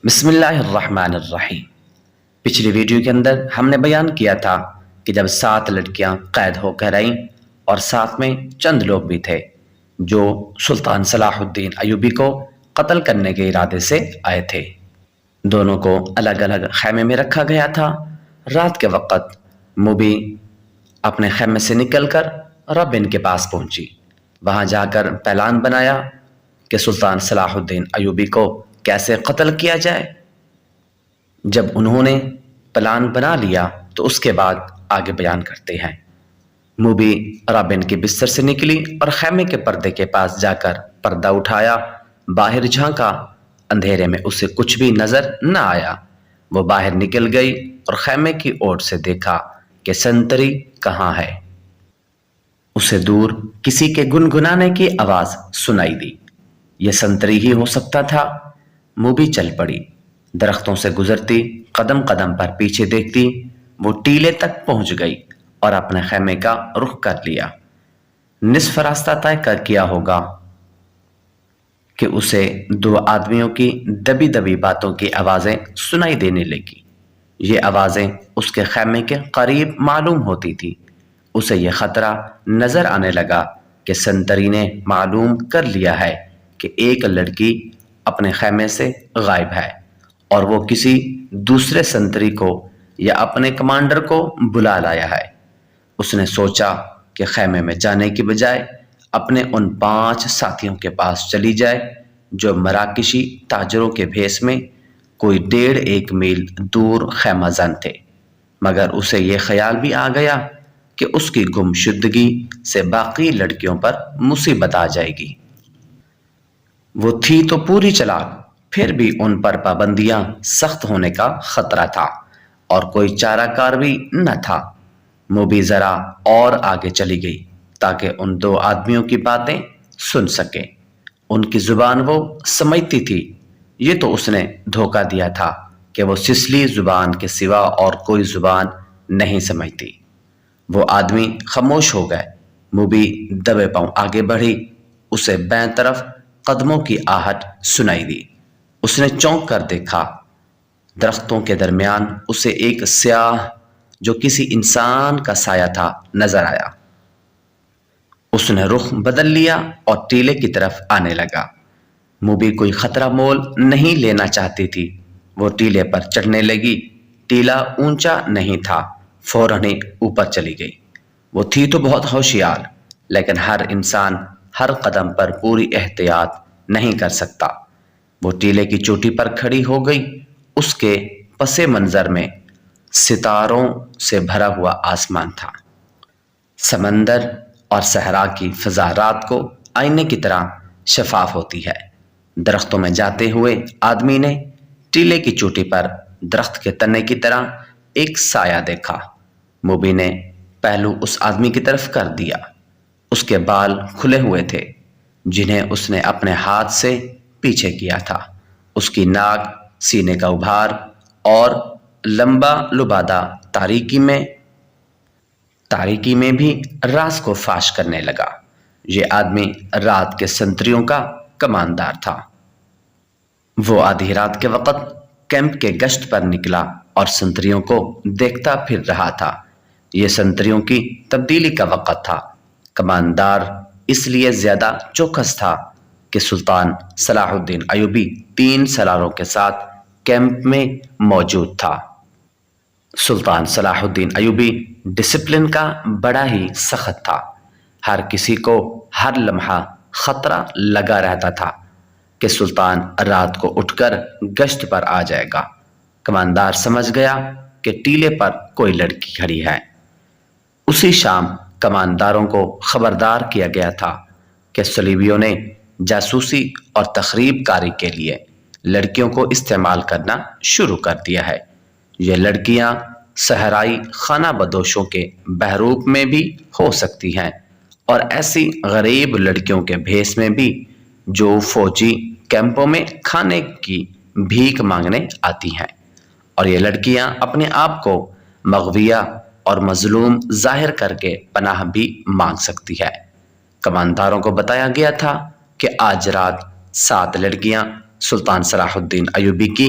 بسم اللہ الرحمن الرحیم۔ پچھلی ویڈیو کے اندر ہم نے بیان کیا تھا کہ جب 7 لڑکیاں قید ہو کر آئیں اور ساتھ میں چند لوگ بھی تھے جو سلطان صلاح الدین ایوبی کو قتل کرنے کے ارادے سے آئے تھے۔ دونوں کو الگ الگ خیمے میں رکھا گیا تھا۔ رات کے وقت موبی اپنے خیمے سے نکل کر رابن کے پاس پہنچی۔ وہاں جا کر پلان بنایا کہ سلطان صلاح الدین ایوبی کو کیسے قتل کیا جائے۔ جب انہوں نے پلان بنا لیا تو اس کے بعد آگے بیان کرتے ہیں۔ موبی رابن کے بستر سے نکلی اور خیمے کے پردے کے پاس جا کر پردہ اٹھایا، باہر جھانکا، اندھیرے میں اسے کچھ بھی نظر نہ آیا۔ وہ باہر نکل گئی اور خیمے کی اوٹ سے دیکھا کہ سنتری کہاں ہے۔ اسے دور کسی کے گنگنانے کی آواز سنائی دی۔ یہ سنتری ہی ہو سکتا تھا۔ موبی چل پڑی، درختوں سے گزرتی، قدم قدم پر پیچھے دیکھتی، وہ ٹیلے تک پہنچ گئی اور اپنے خیمے کا رخ کر لیا۔ نصف راستہ طے کر کیا ہوگا کہ اسے 2 آدمیوں کی دبی دبی باتوں کی آوازیں سنائی دینے لگی۔ یہ آوازیں اس کے خیمے کے قریب معلوم ہوتی تھی۔ اسے یہ خطرہ نظر آنے لگا کہ سنتری نے معلوم کر لیا ہے کہ ایک لڑکی اپنے خیمے سے غائب ہے اور وہ کسی دوسرے سنتری کو یا اپنے کمانڈر کو بلا لایا ہے۔ اس نے سوچا کہ خیمے میں جانے کی بجائے اپنے ان 5 ساتھیوں کے پاس چلی جائے جو مراکشی تاجروں کے بھیس میں کوئی 1.5 میل دور خیمہ زن تھے۔ مگر اسے یہ خیال بھی آ گیا کہ اس کی گمشدگی سے باقی لڑکیوں پر مصیبت آ جائے گی۔ وہ تھی تو پوری چلاک، پھر بھی ان پر پابندیاں سخت ہونے کا خطرہ تھا اور کوئی چارہ کار بھی نہ تھا۔ موبی ذرا اور آگے چلی گئی تاکہ ان 2 آدمیوں کی باتیں سن سکے۔ ان کی زبان وہ سمجھتی تھی۔ یہ تو اس نے دھوکہ دیا تھا کہ وہ سسلی زبان کے سوا اور کوئی زبان نہیں سمجھتی۔ وہ آدمی خاموش ہو گئے۔ موبی دبے پاؤں آگے بڑھی۔ اسے بائیں طرف قدموں کی آہٹ سنائی دی۔ اس نے چونک کر دیکھا۔ درختوں کے درمیان اسے ایک سیاہ جو کسی انسان کا سایہ تھا نظر آیا۔ اس نے رخ بدل لیا اور ٹیلے کی طرف آنے لگا۔ موبی کوئی خطرہ مول نہیں لینا چاہتی تھی۔ وہ ٹیلے پر چڑھنے لگی۔ ٹیلا اونچا نہیں تھا، فوراً ہی اوپر چلی گئی۔ وہ تھی تو بہت ہوشیار، لیکن ہر انسان ہر قدم پر پوری احتیاط نہیں کر سکتا۔ وہ ٹیلے کی چوٹی پر کھڑی ہو گئی۔ اس کے پس منظر میں ستاروں سے بھرا ہوا آسمان تھا۔ سمندر اور صحرا کی فضا رات کو آئینے کی طرح شفاف ہوتی ہے۔ درختوں میں جاتے ہوئے آدمی نے ٹیلے کی چوٹی پر درخت کے تنے کی طرح ایک سایہ دیکھا۔ موبی نے پہلو اس آدمی کی طرف کر دیا۔ اس کے بال کھلے ہوئے تھے جنہیں اس نے اپنے ہاتھ سے پیچھے کیا تھا۔ اس کی ناک، سینے کا ابھار اور لمبا لبادہ تاریکی میں بھی راز کو فاش کرنے لگا۔ یہ آدمی رات کے سنتریوں کا کماندار تھا۔ وہ آدھی رات کے وقت کیمپ کے گشت پر نکلا اور سنتریوں کو دیکھتا پھر رہا تھا۔ یہ سنتریوں کی تبدیلی کا وقت تھا۔ کماندار اس لیے زیادہ چوکس تھا کہ سلطان صلاح الدین ایوبی 3 سالاروں کے ساتھ کیمپ میں موجود تھا۔ سلطان صلاح الدین ایوبی ڈسپلن کا بڑا ہی سخت تھا۔ ہر کسی کو ہر لمحہ خطرہ لگا رہتا تھا کہ سلطان رات کو اٹھ کر گشت پر آ جائے گا۔ کماندار سمجھ گیا کہ ٹیلے پر کوئی لڑکی کھڑی ہے۔ اسی شام کمانداروں کو خبردار کیا گیا تھا کہ صلیبیوں نے جاسوسی اور تخریب کاری کے لیے لڑکیوں کو استعمال کرنا شروع کر دیا ہے۔ یہ لڑکیاں صحرائی خانہ بدوشوں کے بحروپ میں بھی ہو سکتی ہیں اور ایسی غریب لڑکیوں کے بھیس میں بھی جو فوجی کیمپوں میں کھانے کی بھیک مانگنے آتی ہیں، اور یہ لڑکیاں اپنے آپ کو مغویہ اور مظلوم ظاہر کر کے پناہ بھی مانگ سکتی ہے۔ کمانداروں کو بتایا گیا تھا کہ آج رات 7 لڑکیاں سلطان صلاح الدین ایوبی کی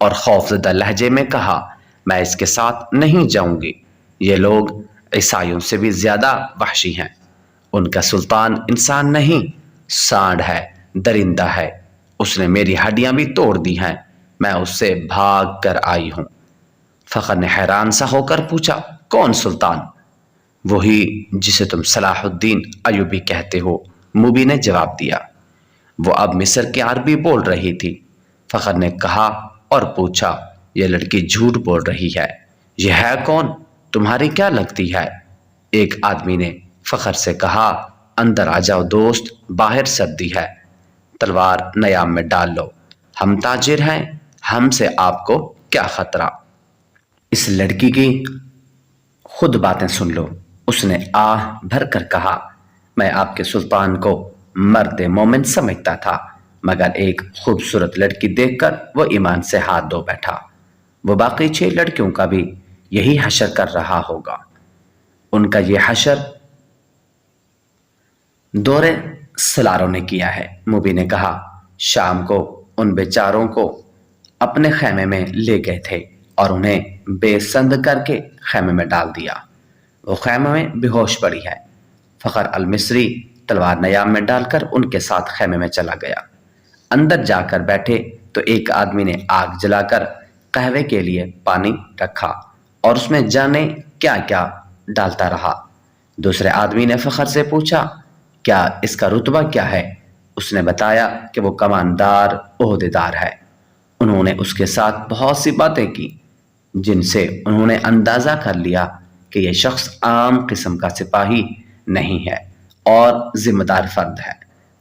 اور خوفزدہ لہجے میں کہا، میں اس کے ساتھ نہیں جاؤں گی، یہ لوگ عیسائیوں سے بھی زیادہ وحشی ہیں، ان کا سلطان انسان نہیں، سانڈ ہے، درندہ ہے، اس نے میری ہڈیاں بھی توڑ دی ہیں، میں اس سے بھاگ کر آئی ہوں۔ فخر نے حیران سا ہو کر پوچھا، کون سلطان؟ وہی جسے تم صلاح الدین ایوبی کہتے ہو، موبی نے جواب دیا۔ وہ اب مصر کی عربی بول رہی تھی۔ فخر نے کہا اور پوچھا، یہ لڑکی جھوٹ بول رہی ہے، یہ ہے کون؟ تمہاری کیا لگتی ہے؟ ایک آدمی نے فخر سے کہا، اندر آ جاؤ دوست، باہر سردی ہے، تلوار نیام میں ڈال لو، ہم تاجر ہیں، ہم سے آپ کو کیا خطرہ؟ اس لڑکی کی خود باتیں سن لو، اس نے آہ بھر کر کہا، میں آپ کے سلطان کو مرد مومن سمجھتا تھا، مگر ایک خوبصورت لڑکی دیکھ کر وہ ایمان سے ہاتھ دھو بیٹھا۔ وہ باقی 6 لڑکیوں کا بھی یہی حشر کر رہا ہوگا۔ ان کا یہ حشر دورے سلاروں نے کیا ہے، موبی نے کہا۔ شام کو ان بیچاروں کو اپنے خیمے میں لے گئے تھے اور انہیں بے سند کر کے خیمے میں ڈال دیا۔ وہ خیمے میں بے ہوش پڑی ہے۔ فخر المصری تلوار نیام میں ڈال کر ان کے ساتھ خیمے میں چلا گیا۔ اندر جا کر بیٹھے تو ایک آدمی نے آگ جلا کر قہوے کے لیے پانی رکھا اور اس میں جانے کیا کیا ڈالتا رہا۔ دوسرے آدمی نے فخر سے پوچھا، کیا اس کا رتبہ کیا ہے؟ اس نے بتایا کہ وہ کماندار عہدیدار ہے۔ انہوں نے اس کے ساتھ بہت سی باتیں کی جن سے انہوں نے اندازہ کر لیا کہ یہ شخص عام قسم کا سپاہی نہیں ہے اور ذمہ دار فرد ہے،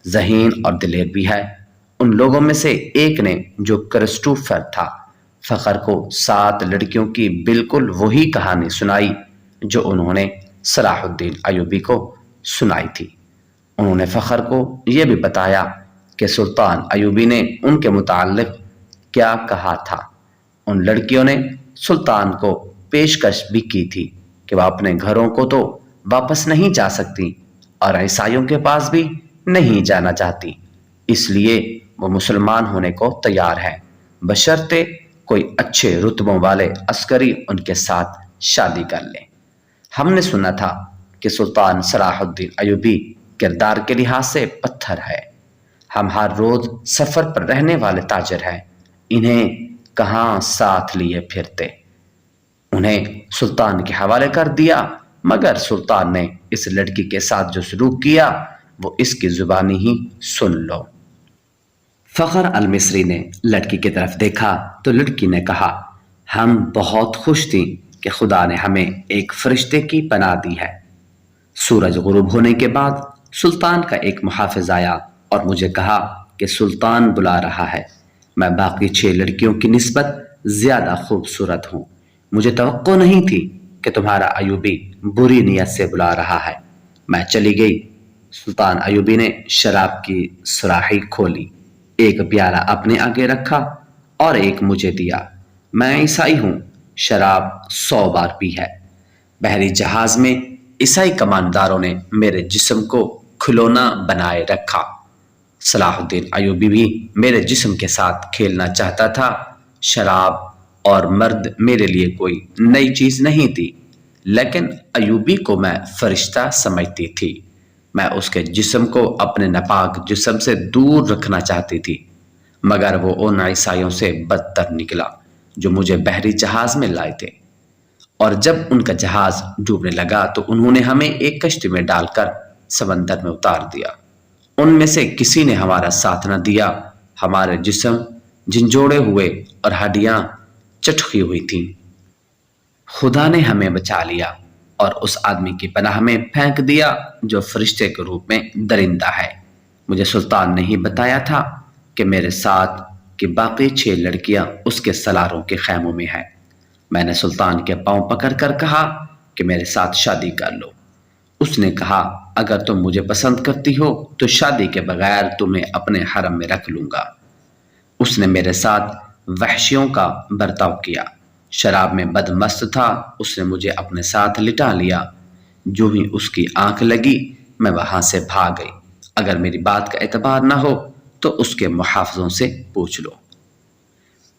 ذہین اور دلیر بھی ہے۔ ان لوگوں میں سے ایک نے، جو کرسٹوفر تھا، فخر کو 7 لڑکیوں کی بالکل وہی کہانی سنائی جو انہوں نے صلاح الدین ایوبی کو سنائی تھی۔ انہوں نے فخر کو یہ بھی بتایا کہ سلطان ایوبی نے ان کے متعلق کیا کہا تھا۔ ان لڑکیوں نے سلطان کو پیشکش بھی کی تھی کہ وہ اپنے گھروں کو تو واپس نہیں جا سکتی اور عیسائیوں کے پاس بھی نہیں جانا چاہتی، اس لیے وہ مسلمان ہونے کو تیار ہے، بشرطے کوئی اچھے رتبوں والے عسکری ان کے ساتھ شادی کر لیں۔ ہم نے سنا تھا کہ سلطان صلاح الدین ایوبی کردار کے لحاظ سے پتھر ہے۔ ہم ہر روز سفر پر رہنے والے تاجر ہیں، انہیں کہاں ساتھ لیے پھرتے۔ انہیں سلطان کے حوالے کر دیا، مگر سلطان نے اس لڑکی کے ساتھ جو سلوک کیا وہ اس کی زبانی ہی سن لو۔ فخر المصری نے لڑکی کی طرف دیکھا تو لڑکی نے کہا، ہم بہت خوش تھیں کہ خدا نے ہمیں ایک فرشتے کی پناہ دی ہے۔ سورج غروب ہونے کے بعد سلطان کا ایک محافظ آیا اور مجھے کہا کہ سلطان بلا رہا ہے، میں باقی 6 لڑکیوں کی نسبت زیادہ خوبصورت ہوں، مجھے توقع نہیں تھی کہ تمہارا ایوبی بری نیت سے بلا رہا ہے۔ میں چلی گئی۔ سلطان ایوبی نے شراب کی سراہی کھولی، ایک پیالہ اپنے آگے رکھا اور ایک مجھے دیا۔ میں عیسائی ہوں، شراب 100 بار پی ہے۔ بحری جہاز میں عیسائی کمانداروں نے میرے جسم کو کھلونا بنائے رکھا۔ صلاح الدین ایوبی بھی میرے جسم کے ساتھ کھیلنا چاہتا تھا۔ شراب اور مرد میرے لیے کوئی نئی چیز نہیں تھی، لیکن ایوبی کو میں فرشتہ سمجھتی تھی۔ میں اس کے جسم کو اپنے ناپاک جسم سے دور رکھنا چاہتی تھی، مگر وہ ان عیسائیوں سے بدتر نکلا جو مجھے بحری جہاز میں لائے تھے، اور جب ان کا جہاز ڈوبنے لگا تو انہوں نے ہمیں ایک کشتی میں ڈال کر سمندر میں اتار دیا۔ ان میں سے کسی نے ہمارا ساتھ نہ دیا، ہمارے جسم جھنجھوڑے ہوئے اور ہڈیاں چٹکی ہوئی تھیں۔ خدا نے ہمیں بچا لیا اور اس آدمی کی پناہ میں پھینک دیا جو فرشتے کے روپ میں درندہ ہے۔ مجھے سلطان نے ہی بتایا تھا کہ میرے ساتھ کی باقی 6 لڑکیاں اس کے سلاروں کے خیموں میں ہیں۔ میں نے سلطان کے پاؤں پکڑ کر کہا کہ میرے ساتھ شادی کر لو۔ اس نے کہا، اگر تم مجھے پسند کرتی ہو تو شادی کے بغیر تمہیں اپنے حرم میں رکھ لوں گا۔ اس نے میرے ساتھ وحشیوں کا برتاؤ کیا، شراب میں بدمست تھا، اس نے مجھے اپنے ساتھ لٹا لیا۔ جو ہی اس کی آنکھ لگی میں وہاں سے بھاگ گئی۔ اگر میری بات کا اعتبار نہ ہو تو اس کے محافظوں سے پوچھ لو۔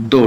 2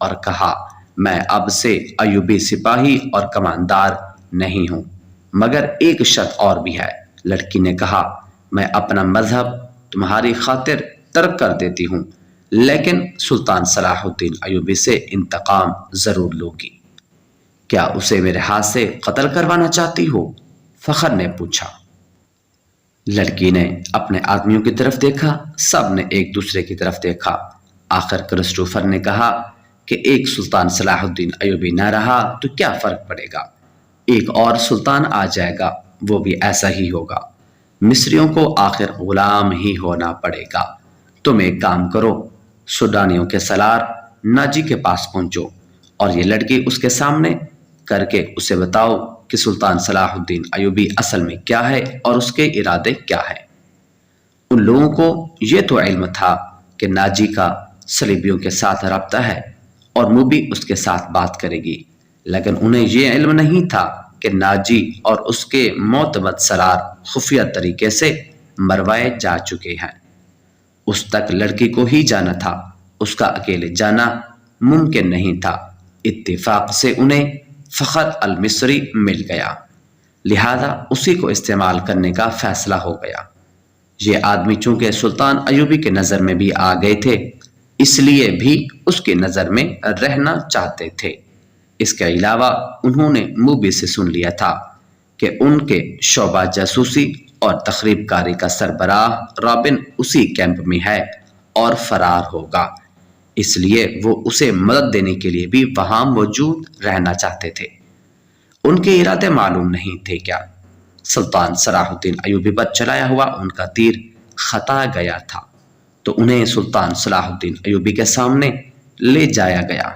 اور کہا میں اب سے ایوبی سپاہی اور کماندار نہیں ہوں، مگر ایک شرط اور بھی ہے۔ لڑکی نے کہا میں اپنا مذہب تمہاری خاطر ترک کر دیتی ہوں، لیکن سلطان صلاح الدین ایوبی سے انتقام ضرور لوں گی۔ کیا اسے میرے ہاتھ سے قتل کروانا چاہتی ہو؟ فخر نے پوچھا۔ لڑکی نے اپنے آدمیوں کی طرف دیکھا، سب نے ایک دوسرے کی طرف دیکھا۔ آخر کرسٹوفر نے کہا کہ ایک سلطان صلاح الدین ایوبی نہ رہا تو کیا فرق پڑے گا، ایک اور سلطان آ جائے گا، وہ بھی ایسا ہی ہوگا، مصریوں کو آخر غلام ہی ہونا پڑے گا۔ تم ایک کام کرو، سوڈانیوں کے سالار ناجی کے پاس پہنچو اور یہ لڑکی اس کے سامنے کر کے اسے بتاؤ کہ سلطان صلاح الدین ایوبی اصل میں کیا ہے اور اس کے ارادے کیا ہے۔ ان لوگوں کو یہ تو علم تھا کہ ناجی کا صلیبیوں کے ساتھ رابطہ ہے اور موبی اس کے ساتھ بات کرے گی، لیکن انہیں یہ علم نہیں تھا کہ ناجی اور اس کے معتمد سالار خفیہ طریقے سے مروائے جا چکے ہیں۔ اس تک لڑکی کو ہی جانا تھا، اس کا اکیلے جانا ممکن نہیں تھا۔ اتفاق سے انہیں فخر المصری مل گیا، لہذا اسی کو استعمال کرنے کا فیصلہ ہو گیا۔ یہ آدمی چونکہ سلطان ایوبی کے نظر میں بھی آ گئے تھے، اس لیے بھی اس کی نظر میں رہنا چاہتے تھے۔ اس کے علاوہ انہوں نے موبی سے سن لیا تھا کہ ان کے شعبہ جاسوسی اور تخریب کاری کا سربراہ رابن اسی کیمپ میں ہے اور فرار ہوگا، اس لیے وہ اسے مدد دینے کے لیے بھی وہاں موجود رہنا چاہتے تھے۔ ان کے ارادے معلوم نہیں تھے کیا؟ سلطان صلاح الدین ایوبی پر چلایا ہوا ان کا تیر خطا گیا تھا تو انہیں سلطان صلاح الدین ایوبی کے سامنے لے جایا گیا۔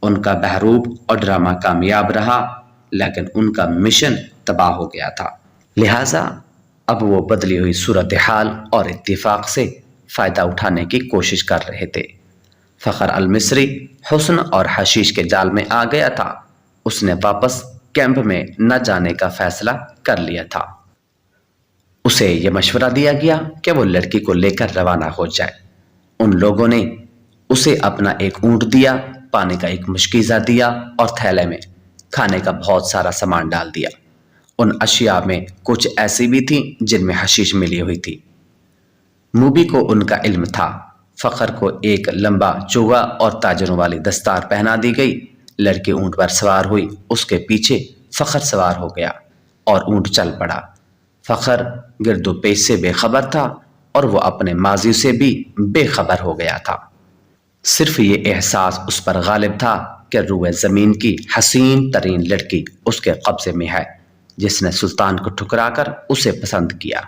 ان کا بہروب اور ڈرامہ کامیاب رہا، لیکن ان کا مشن تباہ ہو گیا تھا، لہٰذا اب وہ بدلی ہوئی صورتحال اور اتفاق سے فائدہ اٹھانے کی کوشش کر رہے تھے۔ فخر المصری حسن اور حشیش کے جال میں آ گیا تھا۔ اس نے واپس کیمپ میں نہ جانے کا فیصلہ کر لیا تھا۔ اسے یہ مشورہ دیا گیا کہ وہ لڑکی کو لے کر روانہ ہو جائے۔ ان لوگوں نے اسے اپنا ایک اونٹ دیا، پانی کا ایک مشکیزہ دیا اور تھیلے میں کھانے کا بہت سارا سامان ڈال دیا۔ ان اشیاء میں کچھ ایسی بھی تھیں جن میں حشیش ملی ہوئی تھی۔ موبی کو ان کا علم تھا۔ فخر کو ایک لمبا چوغا اور تاجروں والی دستار پہنا دی گئی۔ لڑکی اونٹ پر سوار ہوئی، اس کے پیچھے فخر سوار ہو گیا اور اونٹ چل پڑا۔ فخر گرد و پیش سے بے خبر تھا اور وہ اپنے ماضی سے بھی بے خبر ہو گیا تھا۔ صرف یہ احساس اس پر غالب تھا کہ روئے زمین کی حسین ترین لڑکی اس کے قبضے میں ہے، جس نے سلطان کو ٹھکرا کر اسے پسند کیا۔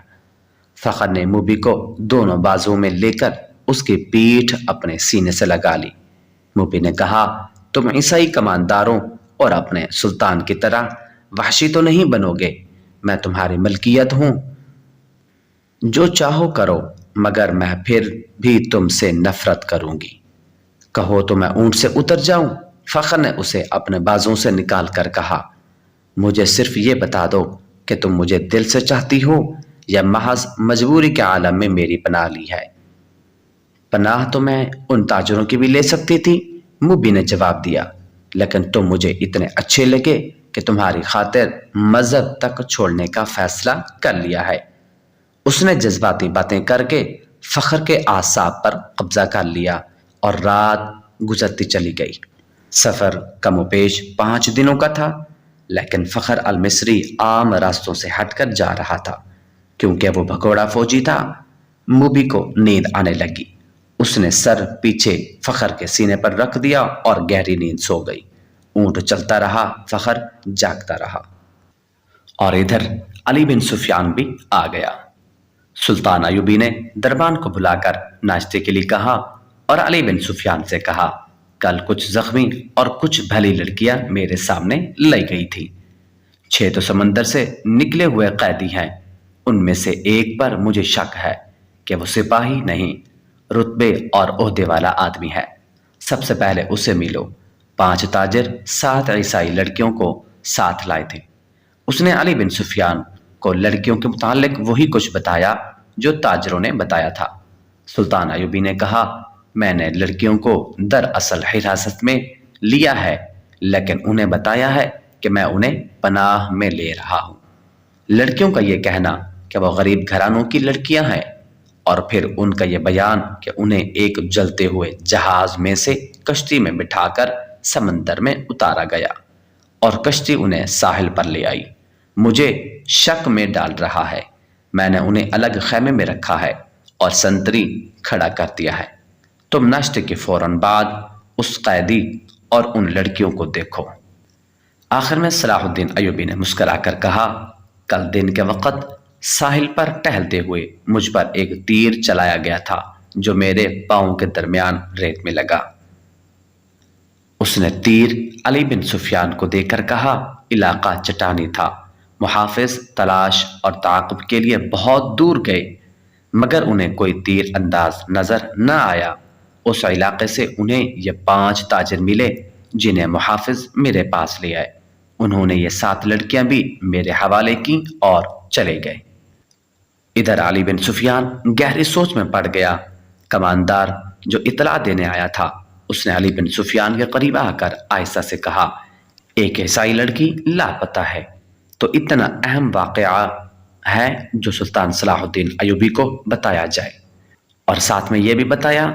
فخر نے موبی کو دونوں بازوؤں میں لے کر اس کی پیٹھ اپنے سینے سے لگا لی۔ موبی نے کہا تم عیسائی کمانداروں اور اپنے سلطان کی طرح وحشی تو نہیں بنو گے، میں تمہاری ملکیت ہوں، جو چاہو کرو، مگر میں پھر بھی تم سے نفرت کروں گی۔ کہو تو میں اونٹ سے اتر جاؤں؟ فخر نے اسے اپنے بازوں سے نکال کر کہا مجھے صرف یہ بتا دو کہ تم مجھے دل سے چاہتی ہو یا محض مجبوری کے عالم میں میری پناہ لی ہے۔ پناہ تو میں ان تاجروں کی بھی لے سکتی تھی، موبی نے جواب دیا، لیکن تم مجھے اتنے اچھے لگے کہ تمہاری خاطر مذہب تک چھوڑنے کا فیصلہ کر لیا ہے۔ اس نے جذباتی باتیں کر کے فخر کے اعصاب پر قبضہ کر لیا اور رات گزرتی چلی گئی۔ سفر کم و بیش 5 دنوں کا تھا، لیکن فخر المصری عام راستوں سے ہٹ کر جا رہا تھا کیونکہ وہ بھگوڑا فوجی تھا۔ موبی کو نیند آنے لگی۔ اس نے سر پیچھے فخر کے سینے پر رکھ دیا اور گہری نیند سو گئی۔ اونٹ چلتا رہا، فخر جاگتا رہا۔ اور ادھر علی بن سفیان بھی آ گیا۔ سلطان ایوبی نے دربان کو بلا کر ناشتے کے لیے کہا اور علی بن سفیان سے کہا کل کچھ زخمی اور کچھ بھلی لڑکیاں میرے سامنے لائی گئی تھی۔ 6 تو سمندر سے نکلے ہوئے قیدی ہیں، ان میں سے ایک پر مجھے شک ہے کہ وہ سپاہی نہیں، رتبے اور عہدے والا آدمی ہے۔ سب سے پہلے اسے ملو۔ 5 تاجر 7 عیسائی لڑکیوں کو ساتھ لائے تھے۔ اس نے علی بن سفیان کو لڑکیوں کے متعلق وہی کچھ بتایا جو تاجروں نے بتایا تھا۔ سلطان ایوبی نے کہا میں نے لڑکیوں کو دراصل حراست میں لیا ہے، لیکن انہیں بتایا ہے کہ میں انہیں پناہ میں لے رہا ہوں۔ لڑکیوں کا یہ کہنا کہ وہ غریب گھرانوں کی لڑکیاں ہیں، اور پھر ان کا یہ بیان کہ انہیں ایک جلتے ہوئے جہاز میں سے کشتی میں بٹھا کر سمندر میں اتارا گیا اور کشتی انہیں ساحل پر لے آئی، مجھے شک میں ڈال رہا ہے۔ میں نے انہیں الگ خیمے میں رکھا ہے اور سنتری کھڑا کر دیا ہے۔ تم ناشتے کے فوراً بعد اس قیدی اور ان لڑکیوں کو دیکھو۔ آخر میں صلاح الدین ایوبی نے مسکرا کر کہا، کل دن کے وقت ساحل پر ٹہلتے ہوئے مجھ پر ایک تیر چلایا گیا تھا جو میرے پاؤں کے درمیان ریت میں لگا۔ اس نے تیر علی بن سفیان کو دے کر کہا، علاقہ چٹانی تھا، محافظ تلاش اور تعاقب کے لیے بہت دور گئے مگر انہیں کوئی تیر انداز نظر نہ آیا۔ اس علاقے سے انہیں یہ 5 تاجر ملے جنہیں محافظ میرے پاس لے آئے۔ انہوں نے یہ 7 لڑکیاں بھی میرے حوالے کی اور چلے گئے۔ ادھر علی بن سفیان گہری سوچ میں پڑ گیا۔ کماندار جو اطلاع دینے آیا تھا اس نے علی بن سفیان کے قریب آ کر آہستہ سے کہا، ایک عیسائی لڑکی لاپتہ ہے، تو اتنا اہم واقعہ ہے جو سلطان صلاح الدین ایوبی کو بتایا جائے، اور ساتھ میں یہ بھی بتایا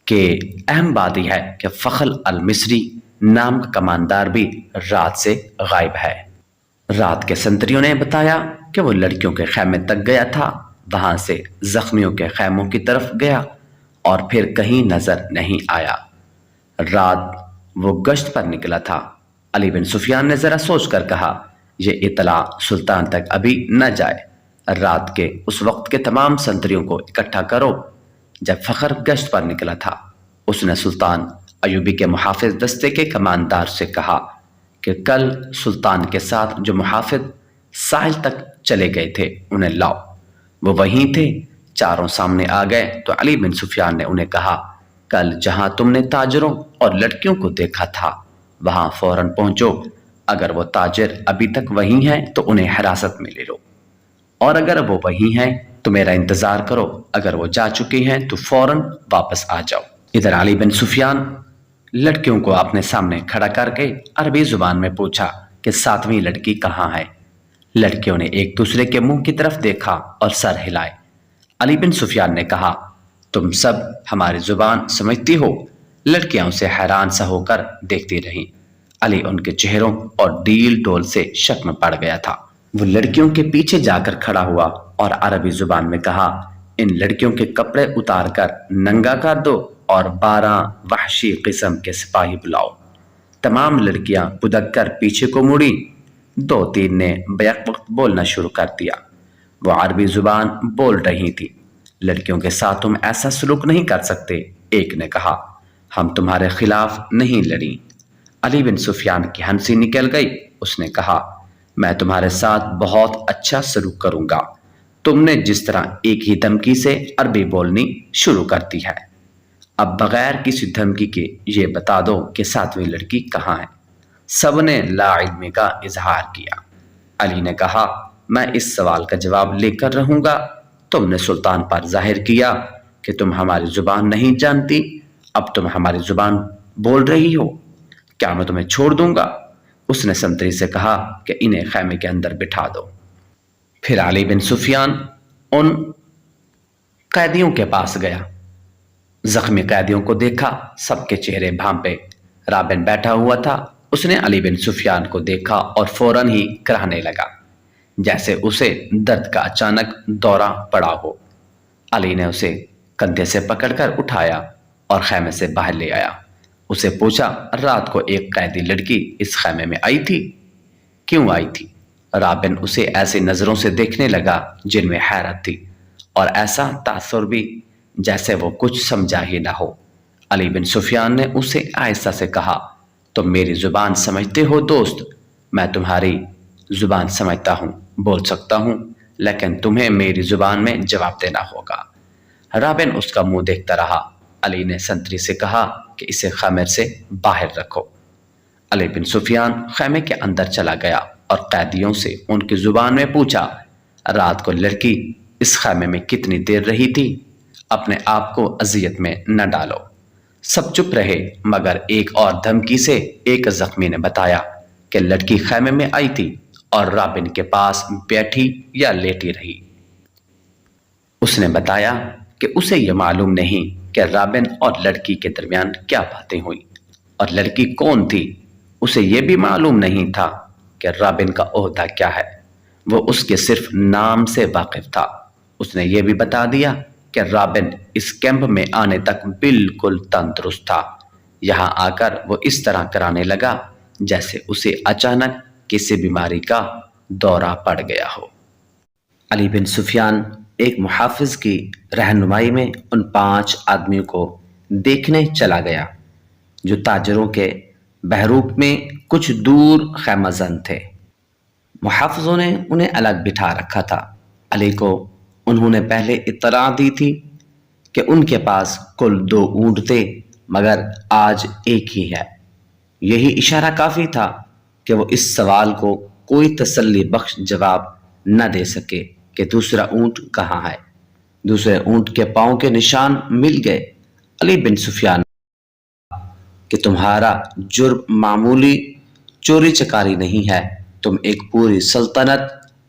کہ اہم بات یہ ہے کہ فخر المصری نام کا کماندار بھی رات سے غائب ہے۔ رات کے سنتریوں نے بتایا کہ وہ لڑکیوں کے خیمے تک گیا تھا، وہاں سے زخمیوں کے خیموں کی طرف گیا اور پھر کہیں نظر نہیں آیا۔ رات وہ گشت پر نکلا تھا۔ علی بن سفیان نے ذرا سوچ کر کہا، یہ اطلاع سلطان تک ابھی نہ جائے، رات کے اس وقت کے تمام سنتریوں کو اکٹھا کرو۔ جب فخر گشت پر نکلا تھا اس نے سلطان ایوبی کے محافظ دستے کے کماندار سے کہا کہ کل سلطان کے ساتھ جو محافظ ساحل تک چلے گئے تھے انہیں لاؤ۔ وہ وہیں تھے۔ چاروں سامنے آ گئے تو علی بن سفیان نے انہیں کہا، کل جہاں تم نے تاجروں اور لڑکیوں کو دیکھا تھا وہاں فوراً پہنچو۔ اگر وہ تاجر ابھی تک وہیں ہیں تو انہیں حراست میں لے لو، اور اگر وہ وہیں ہیں تو میرا انتظار کرو، اگر وہ جا چکے ہیں تو فوراً واپس آ جاؤ۔ ادھر علی بن سفیان لڑکیوں کو اپنے سامنے کھڑا کر کے عربی زبان میں پوچھا کہ 7ویں لڑکی کہاں ہے؟ لڑکیوں نے ایک دوسرے کے منہ کی طرف دیکھا اور سر ہلائے۔ علی بن سفیان نے کہا، تم سب ہماری زبان سمجھتی ہو؟ لڑکیاں اسے حیران سا ہو کر دیکھتی رہیں۔ علی ان کے چہروں اور ڈیل ڈول سے شک میں پڑ گیا تھا۔ وہ لڑکیوں کے پیچھے جا کر کھڑا ہوا اور عربی زبان میں کہا، ان لڑکیوں کے کپڑے اتار کر ننگا کر دو اور 12 وحشی قسم کے سپاہی بلاؤ۔ تمام لڑکیاں پدک کر پیچھے کو مڑی۔ 2-3 نے بیک وقت بولنا شروع کر دیا۔ وہ عربی زبان بول رہی تھی۔ لڑکیوں کے ساتھ تم ایسا سلوک نہیں کر سکتے، ایک نے کہا، ہم تمہارے خلاف نہیں لڑیں۔ علی بن سفیان کی ہنسی نکل گئی۔ اس نے کہا، میں تمہارے ساتھ بہت اچھا سلوک کروں گا۔ تم نے جس طرح ایک ہی دھمکی سے عربی بولنی شروع کر دی ہے، اب بغیر کسی دھمکی کے یہ بتا دو کہ 7ویں لڑکی کہاں ہے۔ سب نے لا علمی کا اظہار کیا۔ علی نے کہا، میں اس سوال کا جواب لے کر رہوں گا۔ تم نے سلطان پر ظاہر کیا کہ تم ہماری زبان نہیں جانتی، اب تم ہماری زبان بول رہی ہو، کیا میں تمہیں چھوڑ دوں گا؟ اس نے سنتری سے کہا کہ انہیں خیمے کے اندر بٹھا دو۔ پھر علی بن سفیان ان قیدیوں کے پاس گیا۔ زخمی قیدیوں کو دیکھا، سب کے چہرے بھانپے۔ رابن بیٹھا ہوا تھا۔ اس نے علی بن سفیان کو دیکھا اور فوراً ہی کرانے لگا جیسے اسے درد کا اچانک دورہ پڑا ہو۔ علی نے اسے کندھے سے پکڑ کر اٹھایا اور خیمے سے باہر لے آیا۔ اسے پوچھا، رات کو ایک قیدی لڑکی اس خیمے میں آئی تھی؟ کیوں آئی تھی؟ رابن اسے ایسی نظروں سے دیکھنے لگا جن میں حیرت تھی اور ایسا تاثر بھی جیسے وہ کچھ سمجھا ہی نہ ہو۔ علی بن سفیان نے اسے آہستہ سے کہا، تم میری زبان سمجھتے ہو دوست؟ میں تمہاری زبان سمجھتا ہوں، بول سکتا ہوں، لیکن تمہیں میری زبان میں جواب دینا ہوگا۔ رابن اس کا منہ دیکھتا رہا۔ علی نے سنتری سے کہا کہ اسے خیمے سے باہر رکھو۔ علی بن سفیان خیمے کے اندر چلا گیا اور قیدیوں سے ان کی زبان میں پوچھا، رات کو لڑکی اس خیمے میں کتنی دیر رہی تھی؟ اپنے آپ کو اذیت میں نہ ڈالو۔ سب چپ رہے مگر ایک اور دھمکی سے ایک زخمی نے بتایا کہ لڑکی خیمے میں آئی تھی اور رابن کے پاس بیٹھی یا لیٹی رہی۔ اس نے بتایا کہ اسے یہ معلوم نہیں کہ رابن اور لڑکی کے درمیان کیا باتیں ہوئی اور لڑکی کون تھی۔ اسے یہ بھی معلوم نہیں تھا کہ رابن کا عہدہ کیا ہے، وہ اس کے صرف نام سے واقف تھا۔ اس نے یہ بھی بتا دیا کہ رابن اس کیمپ میں آنے تک بالکل تندرست تھا، یہاں آ کر وہ اس طرح کرانے لگا جیسے اسے اچانک کسی بیماری کا دورہ پڑ گیا ہو۔ علی بن سفیان ایک محافظ کی رہنمائی میں ان 5 آدمیوں کو دیکھنے چلا گیا جو تاجروں کے بحروپ میں کچھ دور خیمہ زن تھے۔ محافظوں نے انہیں الگ بٹھا رکھا تھا۔ علی کو انہوں نے پہلے اطلاع دی تھی کہ ان کے پاس کل 2 اونٹ تھے مگر آج ایک ہی ہے۔ یہی اشارہ کافی تھا کہ وہ اس سوال کو کوئی تسلی بخش جواب نہ دے سکے کہ دوسرا اونٹ کہاں ہے۔ دوسرے اونٹ کے پاؤں کے نشان مل گئے۔ علی بن سفیان کہ تمہارا جرم معمولی چوری چکاری نہیں ہے، تم ایک پوری سلطنت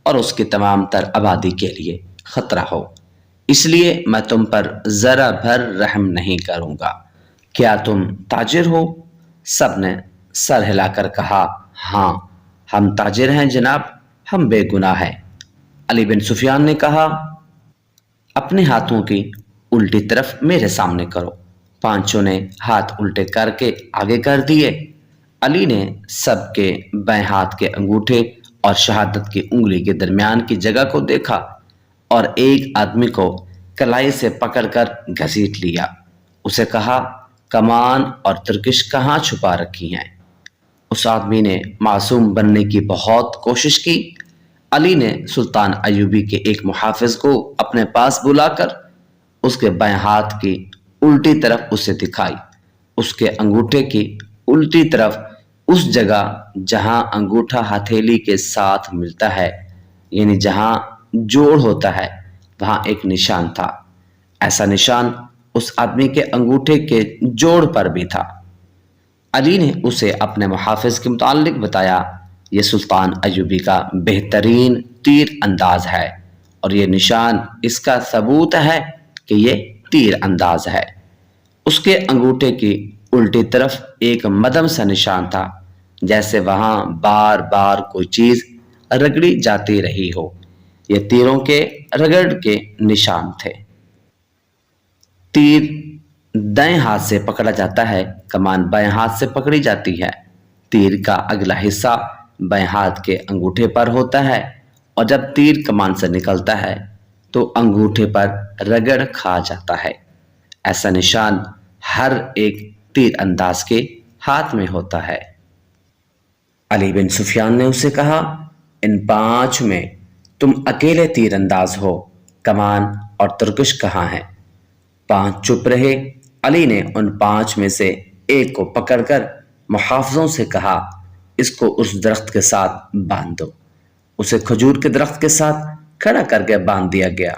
اور اس کی تمام تر آبادی کے لیے خطرہ ہو، اس لیے میں تم پر ذرا بھر رحم نہیں کروں گا۔ کیا تم تاجر ہو؟ سب نے سر ہلا کر کہا، ہاں ہم تاجر ہیں جناب، ہم بے گناہ ہیں۔ علی بن سفیان نے کہا، اپنے ہاتھوں کی الٹی طرف میرے سامنے کرو۔ 5 نے ہاتھ الٹے کر کے آگے کر دیے۔ علی نے سب کے بائیں ہاتھ کے انگوٹھے اور شہادت کی انگلی کے درمیان کی جگہ کو دیکھا اور ایک آدمی کو کلائی سے پکڑ کر گھسیٹ لیا۔ اسے کہا، کمان اور ترکش کہاں چھپا رکھی ہیں؟ اس آدمی نے معصوم بننے کی بہت کوشش کی۔ علی نے سلطان ایوبی کے ایک محافظ کو اپنے پاس بلا کر اس کے بائیں ہاتھ کی الٹی طرف اسے دکھائی۔ اس کے انگوٹھے کی الٹی طرف اس جگہ جہاں انگوٹھا ہتھیلی کے ساتھ ملتا ہے، یعنی جہاں جوڑ ہوتا ہے، وہاں ایک نشان تھا۔ ایسا نشان اس آدمی کے انگوٹھے کے جوڑ پر بھی تھا۔ علی نے اسے اپنے محافظ کے متعلق بتایا، یہ سلطان ایوبی کا بہترین تیر انداز ہے اور یہ نشان اس کا ثبوت ہے کہ یہ تیر انداز ہے۔ اس کے انگوٹھے کی الٹی طرف ایک مدم سا نشان تھا، جیسے وہاں بار بار کوئی چیز رگڑی جاتی رہی ہو۔ یہ تیروں کے رگڑ کے نشان تھے۔ تیر دائیں ہاتھ سے پکڑا جاتا ہے، کمان بائیں ہاتھ سے پکڑی جاتی ہے۔ تیر کا اگلا حصہ بائیں ہاتھ کے انگوٹھے پر ہوتا ہے اور جب تیر کمان سے نکلتا ہے تو انگوٹھے پر رگڑ کھا جاتا ہے۔ ایسا نشان ہر ایک تیر انداز کے ہاتھ میں ہوتا ہے۔ علی بن سفیان نے اسے کہا، ان 5 میں تم اکیلے تیر انداز ہو، کمان اور ترکش کہاں ہیں؟ 5 چپ رہے۔ علی نے ان 5 میں سے ایک کو پکڑ کر محافظوں سے کہا، اس کو اس درخت کے ساتھ باندھ دو۔ اسے کھجور کے درخت کے ساتھ کھڑا کر کے باندھ دیا گیا۔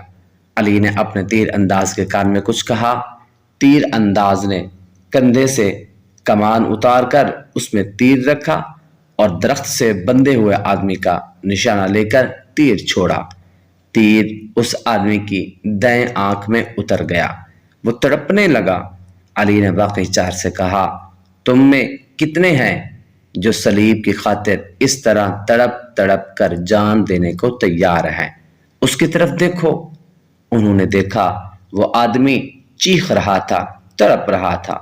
علی نے اپنے تیر انداز کے کان میں کچھ کہا۔ تیر انداز نے کندھے سے کمان اتار کر اس میں تیر رکھا اور درخت سے بندھے ہوئے آدمی کا نشانہ لے کر تیر چھوڑا۔ تیر اس آدمی کی دائیں آنکھ میں اتر گیا، وہ تڑپنے لگا۔ علی نے باقی 4 سے کہا، تم میں کتنے ہیں جو صلیب کی خاطر اس طرح تڑپ تڑپ کر جان دینے کو تیار ہیں؟ اس کی طرف دیکھو۔ انہوں نے دیکھا، وہ آدمی چیخ رہا تھا، تڑپ رہا تھا،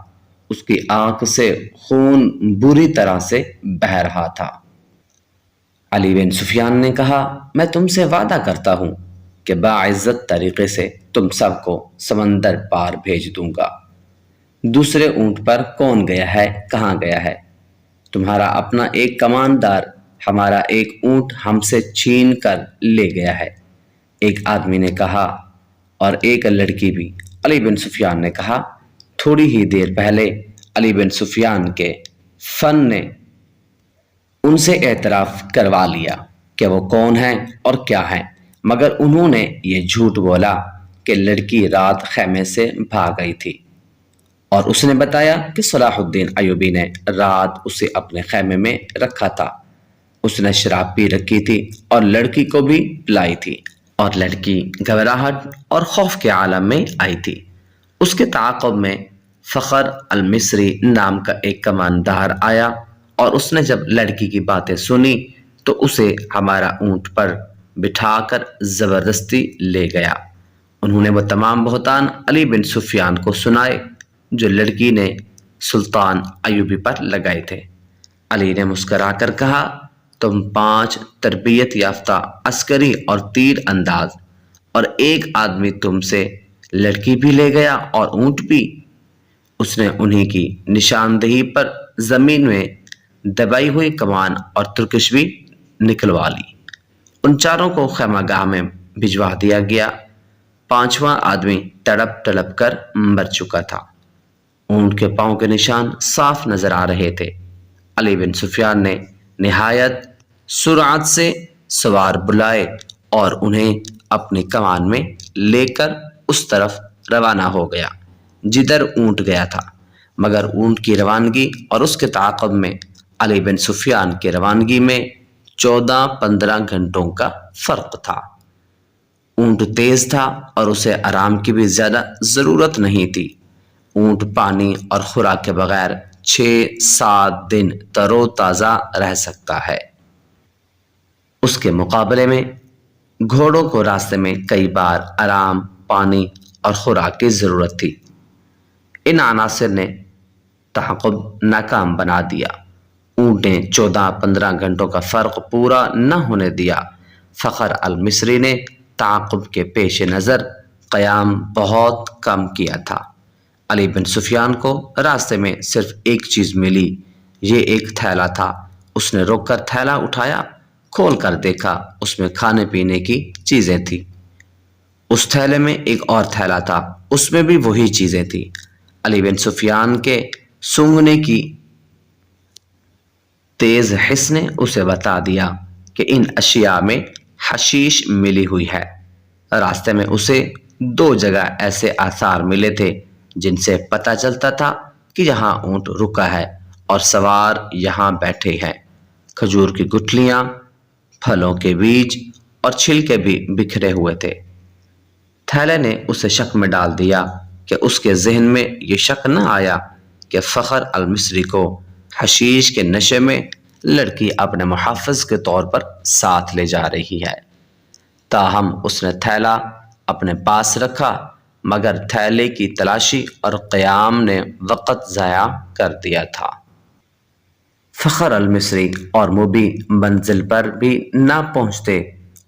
اس کی آنکھ سے خون بری طرح سے بہہ رہا تھا۔ علی بن سفیان نے کہا، میں تم سے وعدہ کرتا ہوں کہ باعزت طریقے سے تم سب کو سمندر پار بھیج دوں گا۔ دوسرے اونٹ پر کون گیا ہے، کہاں گیا ہے؟ تمہارا اپنا ایک کماندار ہمارا ایک اونٹ ہم سے چھین کر لے گیا ہے، ایک آدمی نے کہا، اور ایک لڑکی بھی۔ علی بن سفیان نے کہا، تھوڑی ہی دیر پہلے علی بن سفیان کے فن نے ان سے اعتراف کروا لیا کہ وہ کون ہیں اور کیا ہیں، مگر انہوں نے یہ جھوٹ بولا کہ لڑکی رات خیمے سے بھاگ گئی تھی، اور اس نے بتایا کہ صلاح الدین ایوبی نے رات اسے اپنے خیمے میں رکھا تھا۔ اس نے شراب پی رکھی تھی اور لڑکی کو بھی پلائی تھی، اور لڑکی گھبراہٹ اور خوف کے عالم میں آئی تھی۔ اس کے تعاقب میں فخر المصری نام کا ایک کماندار آیا، اور اس نے جب لڑکی کی باتیں سنی تو اسے ہمارا اونٹ پر بٹھا کر زبردستی لے گیا۔ انہوں نے وہ تمام بہتان علی بن سفیان کو سنائے جو لڑکی نے سلطان ایوبی پر لگائے تھے۔ علی نے مسکرا کر کہا، تم 5 تربیت یافتہ عسکری اور تیر انداز، اور ایک آدمی تم سے لڑکی بھی لے گیا اور اونٹ بھی۔ اس نے انہی کی نشاندہی پر زمین میں دبائی ہوئی کمان اور ترکش بھی نکلوا لی۔ ان چاروں کو خیمہ گاہ میں بھجوا دیا گیا۔ 5واں آدمی تڑپ تڑپ کر مر چکا تھا۔ اونٹ کے پاؤں کے نشان صاف نظر آ رہے تھے۔ علی بن سفیان نے نہایت سرعت سے سوار بلائے اور انہیں اپنی کمان میں لے کر اس طرف روانہ ہو گیا جدھر اونٹ گیا تھا، مگر اونٹ کی روانگی اور اس کے تعاقب میں علی بن سفیان کی روانگی میں 14-15 گھنٹوں کا فرق تھا۔ اونٹ تیز تھا اور اسے آرام کی بھی زیادہ ضرورت نہیں تھی۔ اونٹ پانی اور خوراک کے بغیر 6-7 دن تر و تازہ رہ سکتا ہے۔ اس کے مقابلے میں گھوڑوں کو راستے میں کئی بار آرام، پانی اور خوراک کی ضرورت تھی۔ ان عناصر نے تعاقب ناکام بنا دیا۔ اونٹ نے 14-15 گھنٹوں کا فرق پورا نہ ہونے دیا۔ فخر المصری نے تعاقب کے پیش نظر قیام بہت کم کیا تھا۔ علی بن سفیان کو راستے میں صرف ایک چیز ملی، یہ ایک تھیلا تھا۔ اس نے رک کر تھیلا اٹھایا، کھول کر دیکھا، اس میں کھانے پینے کی چیزیں تھیں۔ اس تھیلے میں ایک اور تھیلا تھا، اس میں بھی وہی چیزیں تھیں۔ علی بن سفیان کے سونگھنے کی تیز حس نے اسے بتا دیا کہ ان اشیاء میں حشیش ملی ہوئی ہے۔ راستے میں اسے 2 جگہ ایسے آثار ملے تھے جن سے پتہ چلتا تھا کہ یہاں اونٹ رکا ہے اور سوار یہاں بیٹھے ہیں۔ کھجور کی گٹھلیاں، پھلوں کے بیج اور چھلکے بھی بکھرے ہوئے تھے۔ تھیلے نے اسے شک میں ڈال دیا کہ اس کے ذہن میں یہ شک نہ آیا کہ فخر المصری کو حشیش کے نشے میں لڑکی اپنے محافظ کے طور پر ساتھ لے جا رہی ہے۔ تاہم اس نے تھیلا اپنے پاس رکھا، مگر تھیلے کی تلاشی اور قیام نے وقت ضائع کر دیا تھا۔ فخر المصری اور موبی منزل پر بھی نہ پہنچتے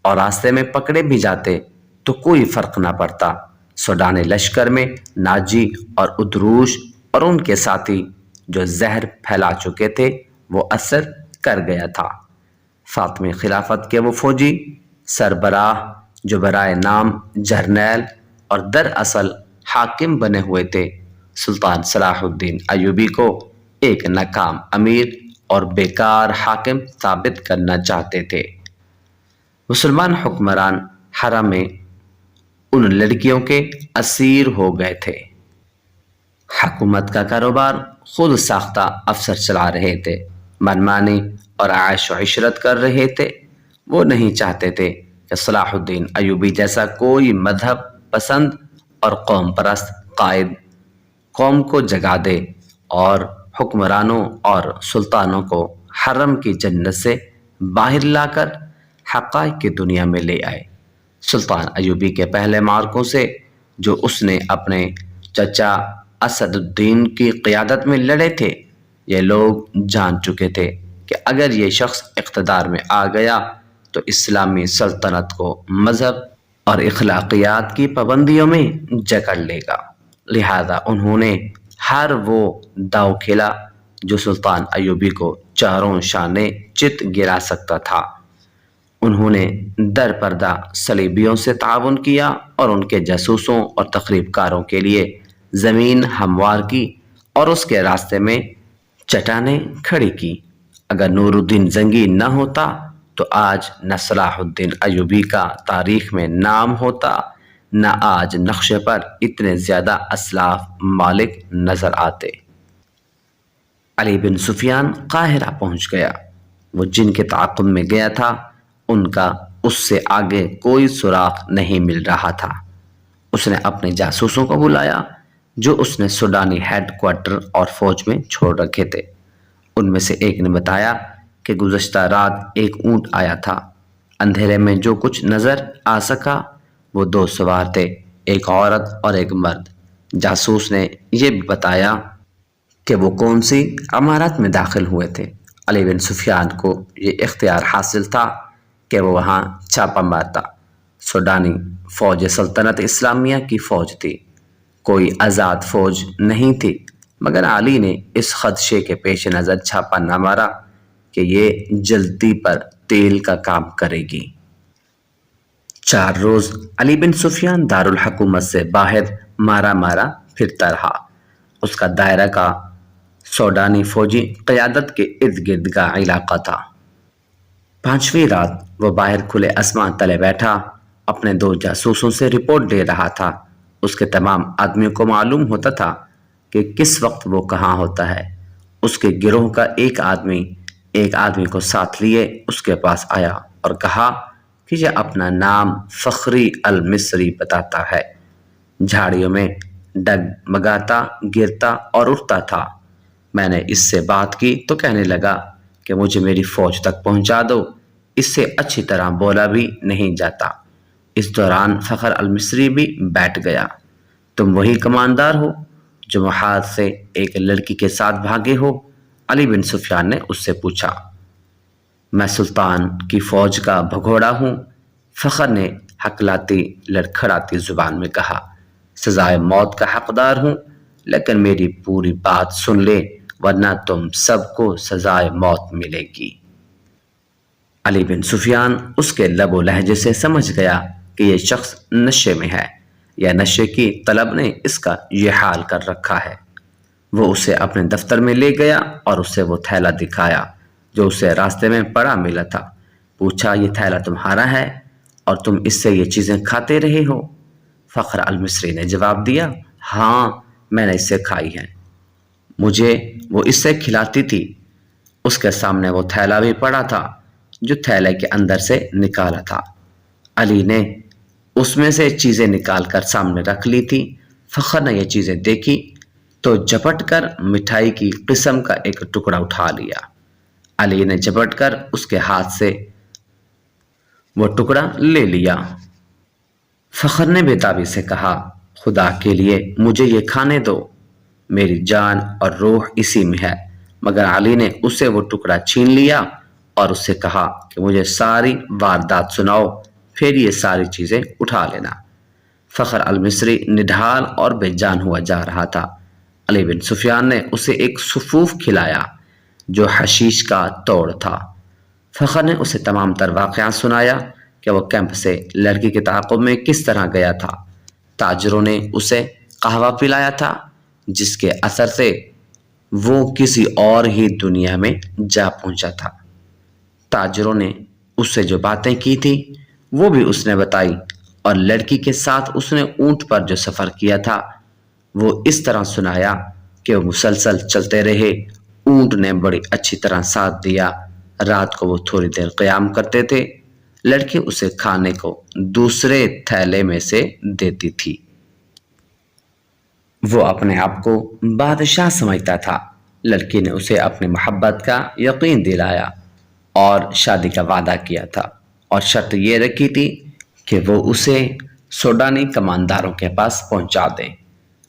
اور راستے میں پکڑے بھی جاتے تو کوئی فرق نہ پڑتا۔ سوڈانی لشکر میں ناجی اور ادروش اور ان کے ساتھی جو زہر پھیلا چکے تھے وہ اثر کر گیا تھا۔ فاطمی خلافت کے وہ فوجی سربراہ جو برائے نام جرنیل اور دراصل حاکم بنے ہوئے تھے، سلطان صلاح الدین ایوبی کو ایک ناکام امیر اور بیکار حاکم ثابت کرنا چاہتے تھے۔ مسلمان حکمران حرم میں ان لڑکیوں کے اسیر ہو گئے تھے۔ حکومت کا کاروبار خود ساختہ افسر چلا رہے تھے، منمانی اور عیش و عشرت کر رہے تھے۔ وہ نہیں چاہتے تھے کہ صلاح الدین ایوبی جیسا کوئی مذہب پسند اور قوم پرست قائد قوم کو جگا دے اور حکمرانوں اور سلطانوں کو حرم کی جنت سے باہر لا کر حقائق کی دنیا میں لے آئے۔ سلطان ایوبی کے پہلے معرکوں سے جو اس نے اپنے چچا اسد الدین کی قیادت میں لڑے تھے، یہ لوگ جان چکے تھے کہ اگر یہ شخص اقتدار میں آ گیا تو اسلامی سلطنت کو مذہب اور اخلاقیات کی پابندیوں میں جکڑ لے گا۔ لہذا انہوں نے ہر وہ داؤ کھیلا جو سلطان ایوبی کو چاروں شانے چت گرا سکتا تھا۔ انہوں نے در پردہ صلیبیوں سے تعاون کیا اور ان کے جاسوسوں اور تخریب کاروں کے لیے زمین ہموار کی اور اس کے راستے میں چٹانیں کھڑی کی۔ اگر نور الدین زنگی نہ ہوتا تو آج نہ صلاح الدین ایوبی کا تاریخ میں نام ہوتا، نہ آج نقشے پر اتنے زیادہ اسلاف مالک نظر آتے۔ علی بن سفیان قاہرہ پہنچ گیا۔ وہ جن کے تعاقب میں گیا تھا ان کا اس سے آگے کوئی سراغ نہیں مل رہا تھا۔ اس نے اپنے جاسوسوں کو بلایا جو اس نے سوڈانی ہیڈ کوارٹر اور فوج میں چھوڑ رکھے تھے۔ ان میں سے ایک نے بتایا کہ گزشتہ رات ایک اونٹ آیا تھا۔ اندھیرے میں جو کچھ نظر آ سکا وہ 2 سوار تھے، ایک عورت اور ایک مرد۔ جاسوس نے یہ بھی بتایا کہ وہ کون سی عمارت میں داخل ہوئے تھے۔ علی بن سفیان کو یہ اختیار حاصل تھا کہ وہ وہاں چھاپا مارتا۔ سوڈانی فوج سلطنت اسلامیہ کی فوج تھی، کوئی آزاد فوج نہیں تھی، مگر علی نے اس خدشے کے پیش نظر چھاپا نہ مارا کہ یہ جلدی پر تیل کا کام کرے گی۔ 4 روز علی بن سفیان دارالحکومت سے باہر مارا پھرتا رہا۔ اس کا دائرہ کا سوڈانی فوجی قیادت کے ارد گرد کا علاقہ تھا۔ 5ویں رات وہ باہر کھلے آسمان تلے بیٹھا اپنے 2 جاسوسوں سے رپورٹ دے رہا تھا۔ اس کے تمام آدمیوں کو معلوم ہوتا تھا کہ کس وقت وہ کہاں ہوتا ہے۔ اس کے گروہ کا ایک آدمی کو ساتھ لیے اس کے پاس آیا اور کہا کہ یہ اپنا نام فخری المصری بتاتا ہے۔ جھاڑیوں میں ڈگمگاتا گرتا اور اٹھتا تھا۔ میں نے اس سے بات کی تو کہنے لگا کہ مجھے میری فوج تک پہنچا دو، اس سے اچھی طرح بولا بھی نہیں جاتا۔ اس دوران فخر المصری بھی بیٹھ گیا۔ تم وہی کماندار ہو جو محاذ سے ایک لڑکی کے ساتھ بھاگے ہو؟ علی بن سفیان نے اس سے پوچھا۔ میں سلطان کی فوج کا بھگوڑا ہوں، فخر نے ہکلاتی لڑکھڑاتی زبان میں کہا۔ سزائے موت کا حقدار ہوں، لیکن میری پوری بات سن لے ورنہ تم سب کو سزائے موت ملے گی۔ علی بن سفیان اس کے لب و لہجے سے سمجھ گیا کہ یہ شخص نشے میں ہے یا نشے کی طلب نے اس کا یہ حال کر رکھا ہے۔ وہ اسے اپنے دفتر میں لے گیا اور اسے وہ تھیلا دکھایا جو اسے راستے میں پڑا ملا تھا۔ پوچھا، یہ تھیلا تمہارا ہے اور تم اس سے یہ چیزیں کھاتے رہے ہو؟ فخر المصری نے جواب دیا، ہاں میں نے اس سے کھائی ہیں، مجھے وہ اس سے کھلاتی تھی۔ اس کے سامنے وہ تھیلا بھی پڑا تھا جو تھیلے کے اندر سے نکالا تھا۔ علی نے اس میں سے چیزیں نکال کر سامنے رکھ لی تھی۔ فخر نے یہ چیزیں دیکھی تو جھپٹ کر مٹھائی کی قسم کا ایک ٹکڑا اٹھا لیا۔ علی نے جھپٹ کر اس کے ہاتھ سے وہ ٹکڑا لے لیا۔ فخر نے بےتابی سے کہا، خدا کے لیے مجھے یہ کھانے دو، میری جان اور روح اسی میں ہے۔ مگر علی نے اس سے وہ ٹکڑا چھین لیا اور اس سے کہا کہ مجھے ساری واردات سناؤ، پھر یہ ساری چیزیں اٹھا لینا۔ فخر المصری نڈھال اور بے جان ہوا جا رہا تھا۔ علی بن سفیان نے اسے ایک سفوف کھلایا جو حشیش کا توڑ تھا۔ فخر نے اسے تمام تر واقعات سنایا کہ وہ کیمپ سے لڑکی کے تعاقب میں کس طرح گیا تھا۔ تاجروں نے اسے قہوہ پلایا تھا جس کے اثر سے وہ کسی اور ہی دنیا میں جا پہنچا تھا۔ تاجروں نے اس سے جو باتیں کی تھی وہ بھی اس نے بتائی، اور لڑکی کے ساتھ اس نے اونٹ پر جو سفر کیا تھا وہ اس طرح سنایا کہ وہ مسلسل چلتے رہے۔ اونٹ نے بڑی اچھی طرح ساتھ دیا۔ رات کو وہ تھوڑی دیر قیام کرتے تھے۔ لڑکی اسے کھانے کو دوسرے تھیلے میں سے دیتی تھی۔ وہ اپنے آپ کو بادشاہ سمجھتا تھا۔ لڑکی نے اسے اپنی محبت کا یقین دلایا اور شادی کا وعدہ کیا تھا، اور شرط یہ رکھی تھی کہ وہ اسے سوڈانی کمانداروں کے پاس پہنچا دے۔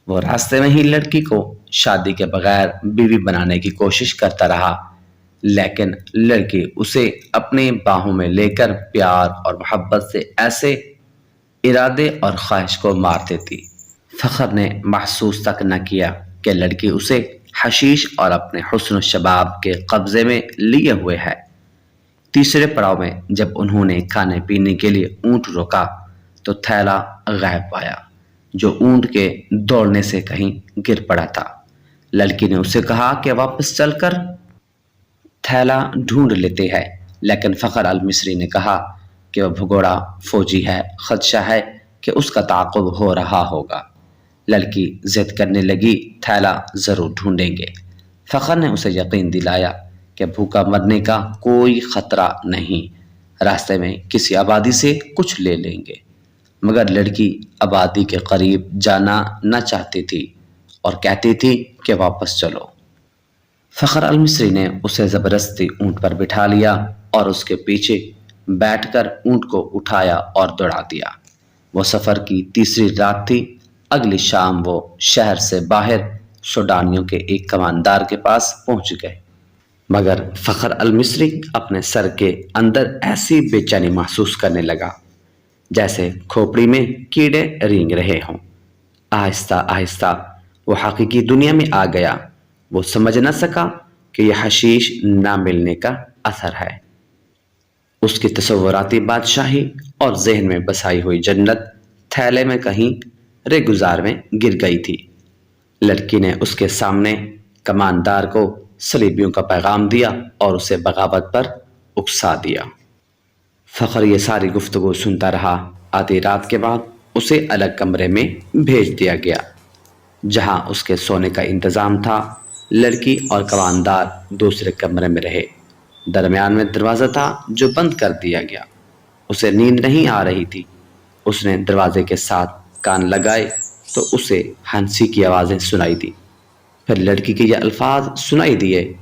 وہ راستے میں ہی لڑکی کو شادی کے بغیر بیوی بنانے کی کوشش کرتا رہا، لیکن لڑکی اسے اپنی باہوں میں لے کر پیار اور محبت سے ایسے ارادے اور خواہش کو مار دیتی۔ فخر نے محسوس تک نہ کیا کہ لڑکی اسے حشیش اور اپنے حسن و شباب کے قبضے میں لیے ہوئے ہے۔ تیسرے پڑاؤ میں جب انہوں نے کھانے پینے کے لیے اونٹ روکا تو تھیلا غائب پایا جو اونٹ کے دوڑنے سے کہیں گر پڑا تھا۔ لڑکی نے اسے کہا کہ واپس چل کر تھیلا ڈھونڈ لیتے ہیں، لیکن فخر المصری نے کہا کہ وہ بھگوڑا فوجی ہے، خدشہ ہے کہ اس کا تعاقب ہو رہا ہوگا۔ لڑکی ضد کرنے لگی تھیلا ضرور ڈھونڈیں گے۔ فخر نے اسے یقین دلایا کہ بھوکا مرنے کا کوئی خطرہ نہیں، راستے میں کسی آبادی سے کچھ لے لیں گے۔ مگر لڑکی آبادی کے قریب جانا نہ چاہتی تھی اور کہتی تھی کہ واپس چلو۔ فخر المصری نے اسے زبردستی اونٹ پر بٹھا لیا اور اس کے پیچھے بیٹھ کر اونٹ کو اٹھایا اور دوڑا دیا۔ وہ سفر کی تیسری رات تھی۔ اگلی شام وہ شہر سے باہر سوڈانیوں کے ایک کماندار کے پاس پہنچ گئے، مگر فخر المصری اپنے سر کے اندر ایسی بے چینی محسوس کرنے لگا جیسے کھوپڑی میں کیڑے رینگ رہے ہوں۔ آہستہ آہستہ وہ حقیقی دنیا میں آ گیا۔ وہ سمجھ نہ سکا کہ یہ حشیش نہ ملنے کا اثر ہے۔ اس کی تصوراتی بادشاہی اور ذہن میں بسائی ہوئی جنت تھیلے میں کہیں ریگزار میں گر گئی تھی۔ لڑکی نے اس کے سامنے کماندار کو صلیبیوں کا پیغام دیا اور اسے بغاوت پر اکسا دیا۔ فخر یہ ساری گفتگو سنتا رہا۔ آدھی رات کے بعد اسے الگ کمرے میں بھیج دیا گیا جہاں اس کے سونے کا انتظام تھا۔ لڑکی اور کماندار دوسرے کمرے میں رہے۔ درمیان میں دروازہ تھا جو بند کر دیا گیا۔ اسے نیند نہیں آ رہی تھی۔ اس نے دروازے کے ساتھ کان لگائے تو اسے ہنسی کی آوازیں سنائی دی۔ پھر لڑکی کے یہ الفاظ سنائی دیے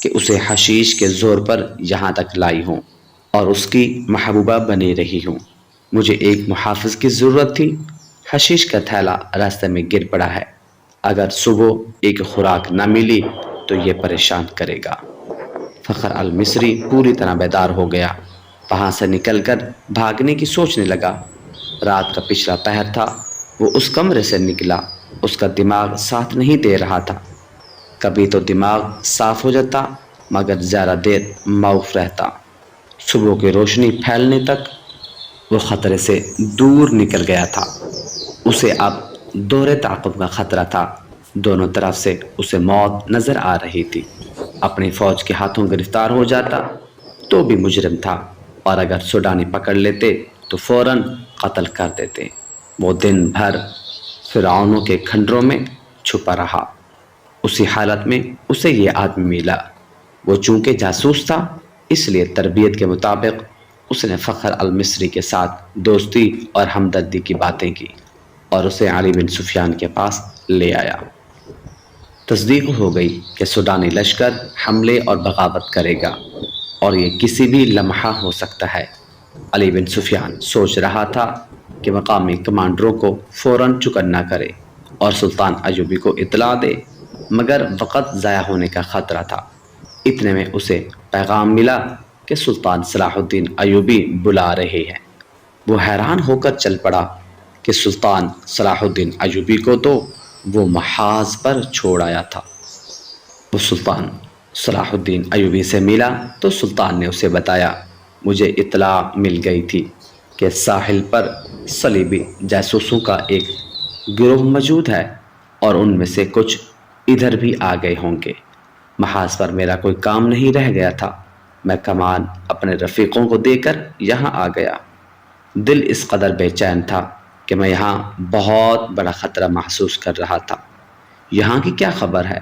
کہ اسے حشیش کے زور پر یہاں تک لائی ہوں اور اس کی محبوبہ بنی رہی ہوں۔ مجھے ایک محافظ کی ضرورت تھی۔ حشیش کا تھیلا راستے میں گر پڑا ہے۔ اگر صبح ایک خوراک نہ ملی تو یہ پریشان کرے گا۔ فخر المصری پوری طرح بیدار ہو گیا۔ وہاں سے نکل کر بھاگنے کی سوچنے لگا۔ رات کا پچھلا پہر تھا۔ وہ اس کمرے سے نکلا۔ اس کا دماغ ساتھ نہیں دے رہا تھا۔ کبھی تو دماغ صاف ہو جاتا مگر زیادہ دیر معاف رہتا۔ صبح کی روشنی پھیلنے تک وہ خطرے سے دور نکل گیا تھا۔ اسے اب دوہرے تعاقب کا خطرہ تھا۔ دونوں طرف سے اسے موت نظر آ رہی تھی۔ اپنی فوج کے ہاتھوں گرفتار ہو جاتا تو بھی مجرم تھا، اور اگر سوڈانی پکڑ لیتے تو فوراً قتل کر دیتے۔ وہ دن بھر فرعونوں کے کھنڈروں میں چھپا رہا۔ اسی حالت میں اسے یہ آدمی ملا۔ وہ چونکہ جاسوس تھا اس لیے تربیت کے مطابق اس نے فخر المصری کے ساتھ دوستی اور ہمدردی کی باتیں کی اور اسے علی بن سفیان کے پاس لے آیا۔ تصدیق ہو گئی کہ سوڈانی لشکر حملے اور بغاوت کرے گا اور یہ کسی بھی لمحہ ہو سکتا ہے۔ علی بن سفیان سوچ رہا تھا کہ مقامی کمانڈروں کو فوراً چکن نہ کرے اور سلطان ایوبی کو اطلاع دے، مگر وقت ضائع ہونے کا خطرہ تھا۔ اتنے میں اسے پیغام ملا کہ سلطان صلاح الدین ایوبی بلا رہے ہیں۔ وہ حیران ہو کر چل پڑا کہ سلطان صلاح الدین ایوبی کو تو وہ محاذ پر چھوڑ آیا تھا۔ وہ سلطان صلاح الدین ایوبی سے ملا تو سلطان نے اسے بتایا، مجھے اطلاع مل گئی تھی کہ ساحل پر صلیبی جاسوسوں کا ایک گروہ موجود ہے اور ان میں سے کچھ ادھر بھی آ گئے ہوں گے۔ محاذ پر میرا کوئی کام نہیں رہ گیا تھا۔ میں کمان اپنے رفیقوں کو دے کر یہاں آ گیا۔ دل اس قدر بے چین تھا کہ میں یہاں بہت بڑا خطرہ محسوس کر رہا تھا۔ یہاں کی کیا خبر ہے؟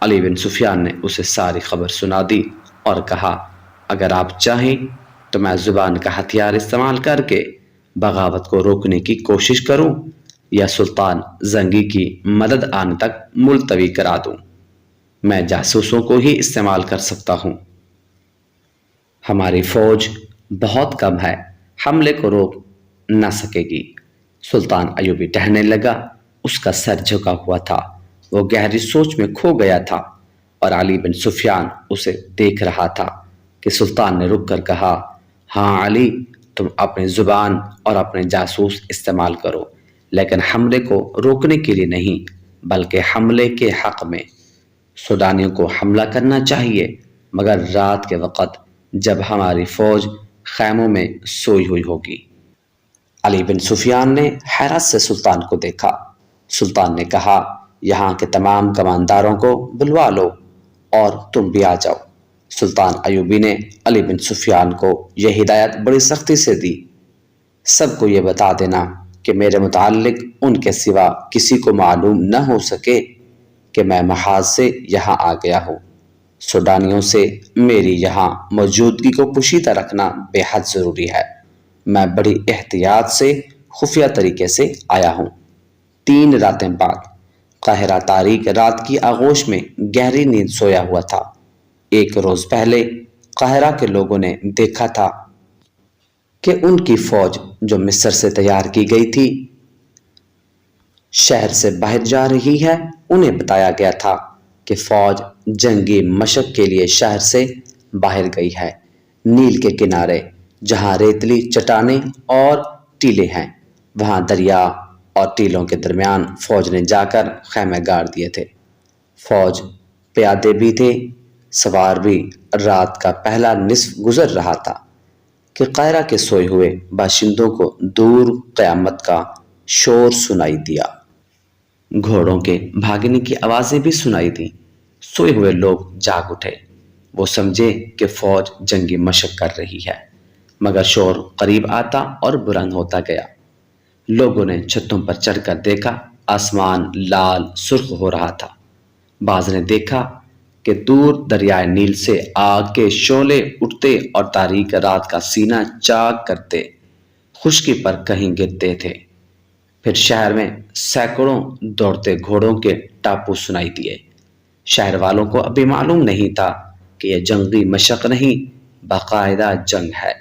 علی بن سفیان نے اسے ساری خبر سنا دی اور کہا، اگر آپ چاہیں تو میں زبان کا ہتھیار استعمال کر کے بغاوت کو روکنے کی کوشش کروں یا سلطان زنگی کی مدد آنے تک ملتوی کرا دوں۔ میں جاسوسوں کو ہی استعمال کر سکتا ہوں۔ ہماری فوج بہت کم ہے، حملے کو روک نہ سکے گی۔ سلطان ایوبی ٹہنے لگا۔ اس کا سر جھکا ہوا تھا۔ وہ گہری سوچ میں کھو گیا تھا اور علی بن سفیان اسے دیکھ رہا تھا کہ سلطان نے رک کر کہا، ہاں علی، تم اپنی زبان اور اپنے جاسوس استعمال کرو، لیکن حملے کو روکنے کے لیے نہیں بلکہ حملے کے حق میں۔ سوڈانیوں کو حملہ کرنا چاہیے مگر رات کے وقت جب ہماری فوج خیموں میں سوئی ہوئی ہوگی۔ علی بن سفیان نے حیرت سے سلطان کو دیکھا۔ سلطان نے کہا، یہاں کے تمام کمانداروں کو بلوا لو اور تم بھی آ جاؤ۔ سلطان ایوبی نے علی بن سفیان کو یہ ہدایت بڑی سختی سے دی، سب کو یہ بتا دینا کہ میرے متعلق ان کے سوا کسی کو معلوم نہ ہو سکے کہ میں محاذ سے یہاں آ گیا ہوں۔ سوڈانیوں سے میری یہاں موجودگی کو پوشیدہ رکھنا بے حد ضروری ہے۔ میں بڑی احتیاط سے خفیہ طریقے سے آیا ہوں۔ 3 راتیں بعد قاہرہ تاریک رات کی آغوش میں گہری نیند سویا ہوا تھا۔ 1 روز پہلے قاہرہ کے لوگوں نے دیکھا تھا کہ ان کی فوج جو مصر سے تیار کی گئی تھی شہر سے باہر جا رہی ہے۔ انہیں بتایا گیا تھا کہ فوج جنگی مشق کے لیے شہر سے باہر گئی ہے۔ نیل کے کنارے جہاں ریتلی چٹانیں اور ٹیلے ہیں وہاں دریا اور ٹیلوں کے درمیان فوج نے جا کر خیمے گاڑ دیے تھے۔ فوج پیادے بھی تھے، سوار بھی۔ رات کا پہلا نصف گزر رہا تھا کہ قاہرہ کے سوئے ہوئے باشندوں کو دور قیامت کا شور سنائی دیا۔ گھوڑوں کے بھاگنے کی آوازیں بھی سنائی دیں۔ سوئے ہوئے لوگ جاگ اٹھے۔ وہ سمجھے کہ فوج جنگی مشق کر رہی ہے، مگر شور قریب آتا اور بلند ہوتا گیا۔ لوگوں نے چھتوں پر چڑھ کر دیکھا، آسمان لال سرخ ہو رہا تھا۔ بعض نے دیکھا کہ دور دریائے نیل سے آگ کے شعلے اٹھتے اور تاریک رات کا سینہ چاک کرتے خشکی پر کہیں گرتے تھے۔ پھر شہر میں سینکڑوں دوڑتے گھوڑوں کے ٹاپو سنائی دیے۔ شہر والوں کو ابھی معلوم نہیں تھا کہ یہ جنگی مشق نہیں، باقاعدہ جنگ ہے،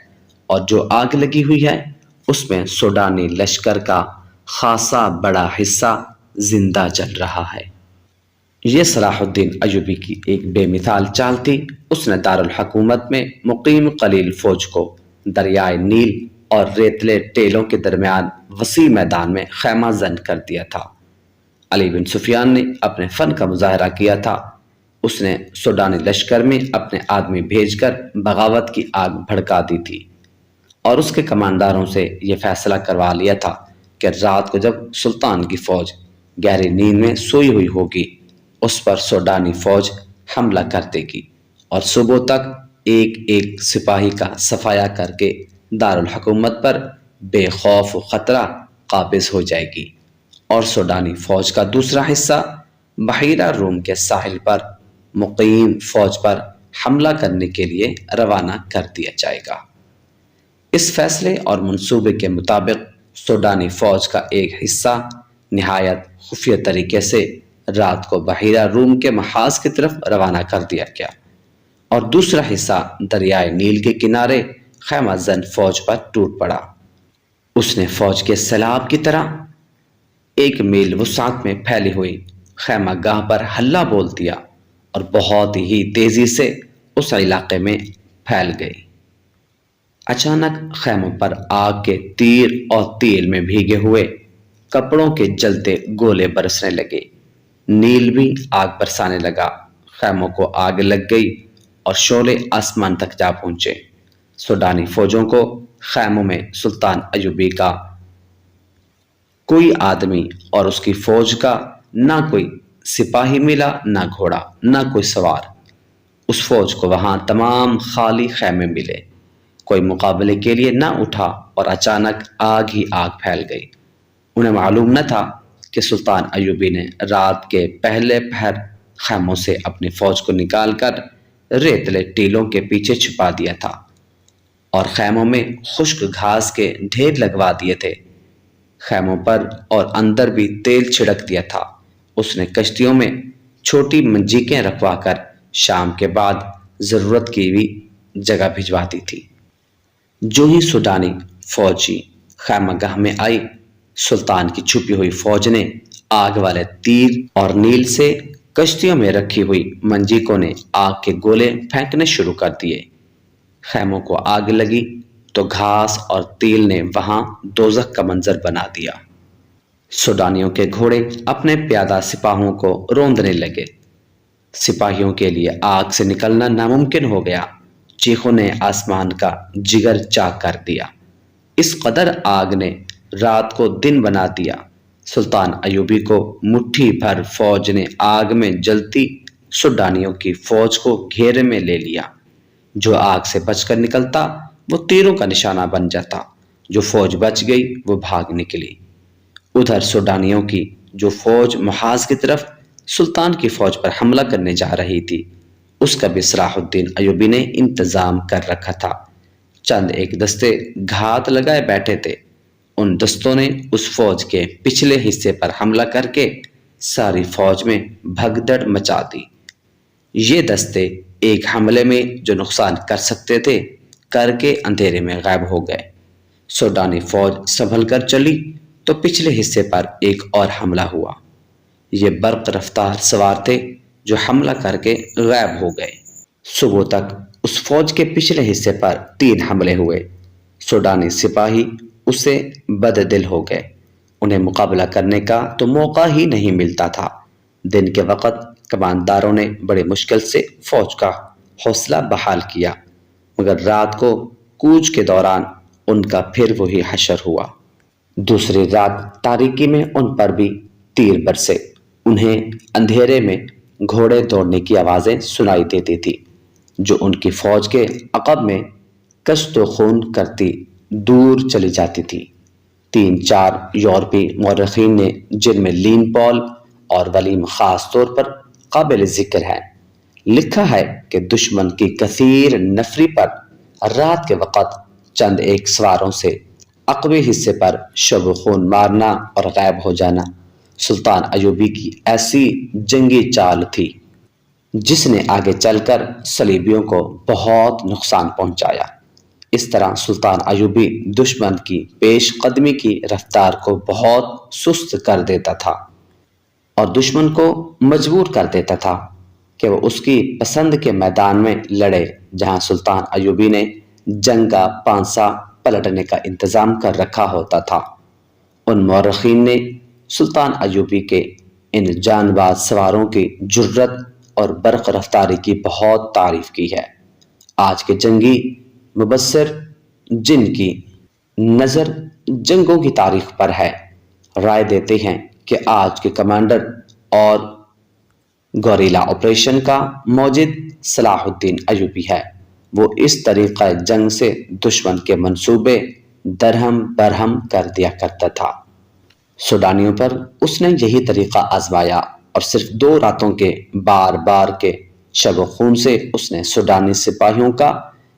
اور جو آگ لگی ہوئی ہے اس میں سوڈانی لشکر کا خاصا بڑا حصہ زندہ جل رہا ہے۔ یہ صلاح الدین ایوبی کی ایک بے مثال چال تھی۔ اس نے دارالحکومت میں مقیم قلیل فوج کو دریائے نیل اور ریتلے ٹیلوں کے درمیان وسیع میدان میں خیمہ زن کر دیا تھا۔ علی بن سفیان نے اپنے فن کا مظاہرہ کیا تھا۔ اس نے سوڈانی لشکر میں اپنے آدمی بھیج کر بغاوت کی آگ بھڑکا دی تھی، اور اس کے کمانداروں سے یہ فیصلہ کروا لیا تھا کہ رات کو جب سلطان کی فوج گہری نیند میں سوئی ہوئی ہوگی اس پر سوڈانی فوج حملہ کر دے گی، اور صبح تک ایک ایک سپاہی کا صفایا کر کے دارالحکومت پر بے خوف و خطرہ قابض ہو جائے گی، اور سوڈانی فوج کا دوسرا حصہ بحیرہ روم کے ساحل پر مقیم فوج پر حملہ کرنے کے لیے روانہ کر دیا جائے گا۔ اس فیصلے اور منصوبے کے مطابق سوڈانی فوج کا ایک حصہ نہایت خفیہ طریقے سے رات کو بحیرہ روم کے محاذ کی طرف روانہ کر دیا گیا، اور دوسرا حصہ دریائے نیل کے کنارے خیمہ زن فوج پر ٹوٹ پڑا۔ اس نے فوج کے سیلاب کی طرح 1 میل وسعت میں پھیلی ہوئی خیمہ گاہ پر حلہ بول دیا اور بہت ہی تیزی سے اس علاقے میں پھیل گئی۔ اچانک خیموں پر آگ کے تیر اور تیل میں بھیگے ہوئے کپڑوں کے جلتے گولے برسنے لگے۔ نیل بھی آگ برسانے لگا۔ خیموں کو آگ لگ گئی اور شعلے آسمان تک جا پہنچے۔ سوڈانی فوجوں کو خیموں میں سلطان ایوبی کا کوئی آدمی اور اس کی فوج کا نہ کوئی سپاہی ملا، نہ گھوڑا، نہ کوئی سوار۔ اس فوج کو وہاں تمام خالی خیمے ملے۔ کوئی مقابلے کے لیے نہ اٹھا اور اچانک آگ ہی آگ پھیل گئی۔ انہیں معلوم نہ تھا کہ سلطان ایوبی نے رات کے پہلے پہر خیموں سے اپنی فوج کو نکال کر ریتلے ٹیلوں کے پیچھے چھپا دیا تھا اور خیموں میں خشک گھاس کے ڈھیر لگوا دیے تھے۔ خیموں پر اور اندر بھی تیل چھڑک دیا تھا۔ اس نے کشتیوں میں چھوٹی منجیقیں رکھوا کر شام کے بعد ضرورت کی بھی جگہ بھجوا دی تھی۔ جو ہی سوڈانی فوجی خیمہ گاہ میں آئی، سلطان کی چھپی ہوئی فوج نے آگ والے تیر اور نیل سے کشتیوں میں رکھی ہوئی منجیقوں نے آگ کے گولے پھینکنے شروع کر دیے۔ خیموں کو آگ لگی تو گھاس اور تیل نے وہاں دوزخ کا منظر بنا دیا۔ سوڈانیوں کے گھوڑے اپنے پیادہ سپاہوں کو روندنے لگے۔ سپاہیوں کے لیے آگ سے نکلنا ناممکن ہو گیا۔ چیخوں نے آسمان کا جگر چاک کر دیا۔ اس قدر آگ نے رات کو دن بنا دیا۔ سلطان ایوبی کو مٹھی بھر فوج نے آگ میں جلتی سوڈانیوں کی فوج کو گھیرے میں لے لیا۔ جو آگ سے بچ کر نکلتا وہ تیروں کا نشانہ بن جاتا، جو فوج بچ گئی وہ بھاگ نکلی۔ ادھر سوڈانیوں کی جو فوج محاذ کی طرف سلطان کی فوج پر حملہ کرنے جا رہی تھی، اس کا بھی صلاح الدین ایوبی نے انتظام کر رکھا تھا۔ چند ایک دستے گھات لگائے بیٹھے تھے۔ ان دستوں نے اس فوج کے پچھلے حصے پر حملہ کر کے ساری فوج میں بھگدڑ مچا دی۔ یہ دستے ایک حملے میں جو نقصان کر سکتے تھے کر کے اندھیرے میں غائب ہو گئے۔ سوڈانی فوج سنبھل کر چلی تو پچھلے حصے پر ایک اور حملہ ہوا۔ یہ برق رفتار سوار تھے جو حملہ کر کے غائب ہو گئے۔ صبح تک اس فوج کے پچھلے حصے پر 3 حملے ہوئے۔ سوڈانی سپاہی اس سے بد دل ہو گئے۔ انہیں مقابلہ کرنے کا تو موقع ہی نہیں ملتا تھا۔ دن کے وقت کمانداروں نے بڑے مشکل سے فوج کا حوصلہ بحال کیا، مگر رات کو کوچ کے دوران ان کا پھر وہی حشر ہوا۔ دوسری رات تاریکی میں ان پر بھی تیر برسے۔ انہیں اندھیرے میں گھوڑے دوڑنے کی آوازیں سنائی دیتی تھی جو ان کی فوج کے عقب میں کشت و خون کرتی دور چلی جاتی تھی۔ 3-4 یورپی مورخین نے، جن میں لین پال اور ولیم خاص طور پر قابل ذکر ہے، لکھا ہے کہ دشمن کی کثیر نفری پر رات کے وقت چند ایک سواروں سے عقبی حصے پر شب و خون مارنا اور غائب ہو جانا سلطان ایوبی کی ایسی جنگی چال تھی جس نے آگے چل کر صلیبیوں کو بہت نقصان پہنچایا۔ اس طرح سلطان ایوبی دشمن کی پیش قدمی کی رفتار کو بہت سست کر دیتا تھا اور دشمن کو مجبور کر دیتا تھا کہ وہ اس کی پسند کے میدان میں لڑے، جہاں سلطان ایوبی نے جنگ کا پانسا پلٹنے کا انتظام کر رکھا ہوتا تھا۔ ان مورخین نے سلطان ایوبی کے ان جان باز سواروں کی جرت اور برق رفتاری کی بہت تعریف کی ہے۔ آج کے جنگی مبصر جن کی نظر جنگوں کی تاریخ پر ہے، رائے دیتے ہیں کہ آج کے کمانڈر اور گوریلا آپریشن کا موجد صلاح الدین ایوبی ہے۔ وہ اس طریقہ جنگ سے دشمن کے منصوبے درہم برہم کر دیا کرتا تھا۔ سوڈانیوں پر اس نے یہی طریقہ آزمایا اور صرف 2 راتوں کے بار بار کے شب و خون سے اس نے سوڈانی سپاہیوں کا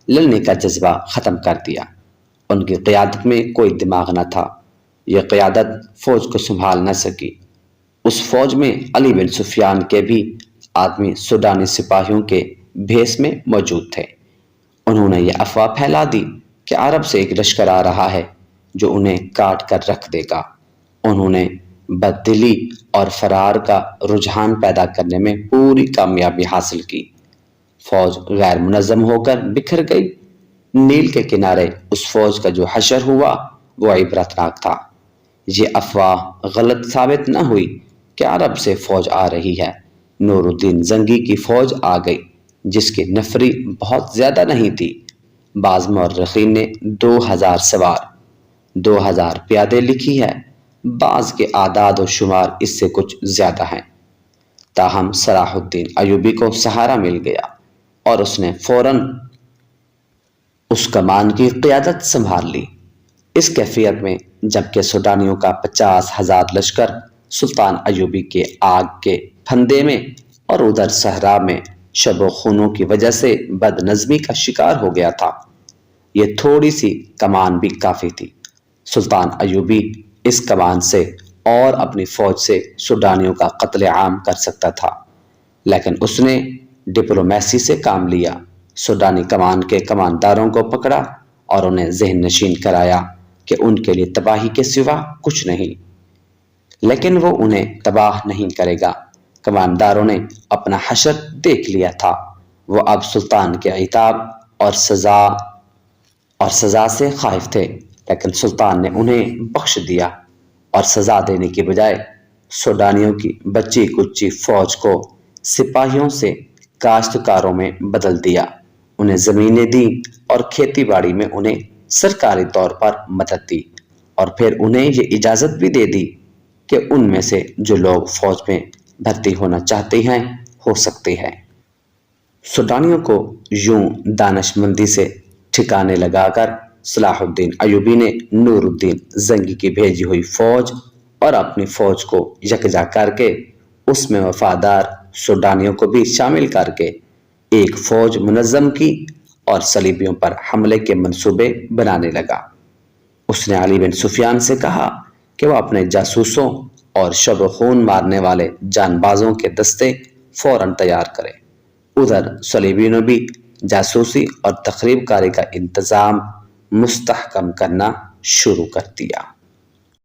لڑنے کا جذبہ ختم کر دیا۔ ان کی قیادت میں کوئی دماغ نہ تھا۔ یہ قیادت فوج کو سنبھال نہ سکی۔ اس فوج میں علی بن سفیان کے بھی آدمی سوڈانی سپاہیوں کے بھیس میں موجود تھے۔ انہوں نے یہ افواہ پھیلا دی کہ عرب سے ایک لشکر آ رہا ہے جو انہیں کاٹ کر رکھ دے گا۔ انہوں نے بددلی اور فرار کا رجحان پیدا کرنے میں پوری کامیابی حاصل کی۔ فوج غیر منظم ہو کر بکھر گئی۔ نیل کے کنارے اس فوج کا جو حشر ہوا وہ عبرتناک تھا۔ یہ افواہ غلط ثابت نہ ہوئی کہ عرب سے فوج آ رہی ہے۔ نور الدین زنگی کی فوج آ گئی جس کی نفری بہت زیادہ نہیں تھی۔ بعض مورخین نے 2000 سوار، 2000 پیادے لکھی ہے، بعض کے اعداد و شمار اس سے کچھ زیادہ ہیں۔ تاہم صلاح الدین ایوبی کو سہارا مل گیا اور اس نے فوراً اس کمان کی قیادت سنبھال لی۔ اس کیفیت میں جبکہ سوڈانیوں کا 50,000 لشکر سلطان ایوبی کے آگ کے پھندے میں اور ادھر صحرا میں شب و خونوں کی وجہ سے بد نظمی کا شکار ہو گیا تھا، یہ تھوڑی سی کمان بھی کافی تھی۔ سلطان ایوبی اس کمان سے اور اپنی فوج سے سوڈانیوں کا قتل عام کر سکتا تھا، لیکن اس نے ڈپلومیسی سے کام لیا۔ سوڈانی کمان کے کمانداروں کو پکڑا اور انہیں ذہن نشین کرایا کہ ان کے لیے تباہی کے سوا کچھ نہیں، لیکن وہ انہیں تباہ نہیں کرے گا۔ کمانداروں نے اپنا حشر دیکھ لیا تھا۔ وہ اب سلطان کے عتاب اور سزا سے خائف تھے، لیکن سلطان نے انہیں بخش دیا اور سزا دینے کی بجائے سوڈانیوں کی بچی کچی فوج کو سپاہیوں سے کاشتکاروں میں بدل دیا۔ انہیں زمینیں دیں اور کھیتی باڑی میں انہیں سرکاری طور پر مدد دی، اور پھر انہیں یہ اجازت بھی دے دی کہ ان میں سے جو لوگ فوج میں بھرتی ہونا چاہتے ہیں ہو سکتے ہیں۔ سوڈانیوں کو یوں دانش مندی سے ٹھکانے لگا کر صلاح الدین ایوبی نے نور الدین زنگی کی بھیجی ہوئی فوج اور اپنی فوج کو یکجا کر کے اس میں وفادار سوڈانیوں کو بھی شامل کر کے ایک فوج منظم کی اور صلیبیوں پر حملے کے منصوبے بنانے لگا۔ اس نے علی بن سفیان سے کہا کہ وہ اپنے جاسوسوں اور شب و خون مارنے والے جان بازوں کے دستے فوراً تیار کرے۔ ادھر صلیبیوں نے بھی جاسوسی اور تخریب کاری کا انتظام مستحکم کرنا شروع کر دیا۔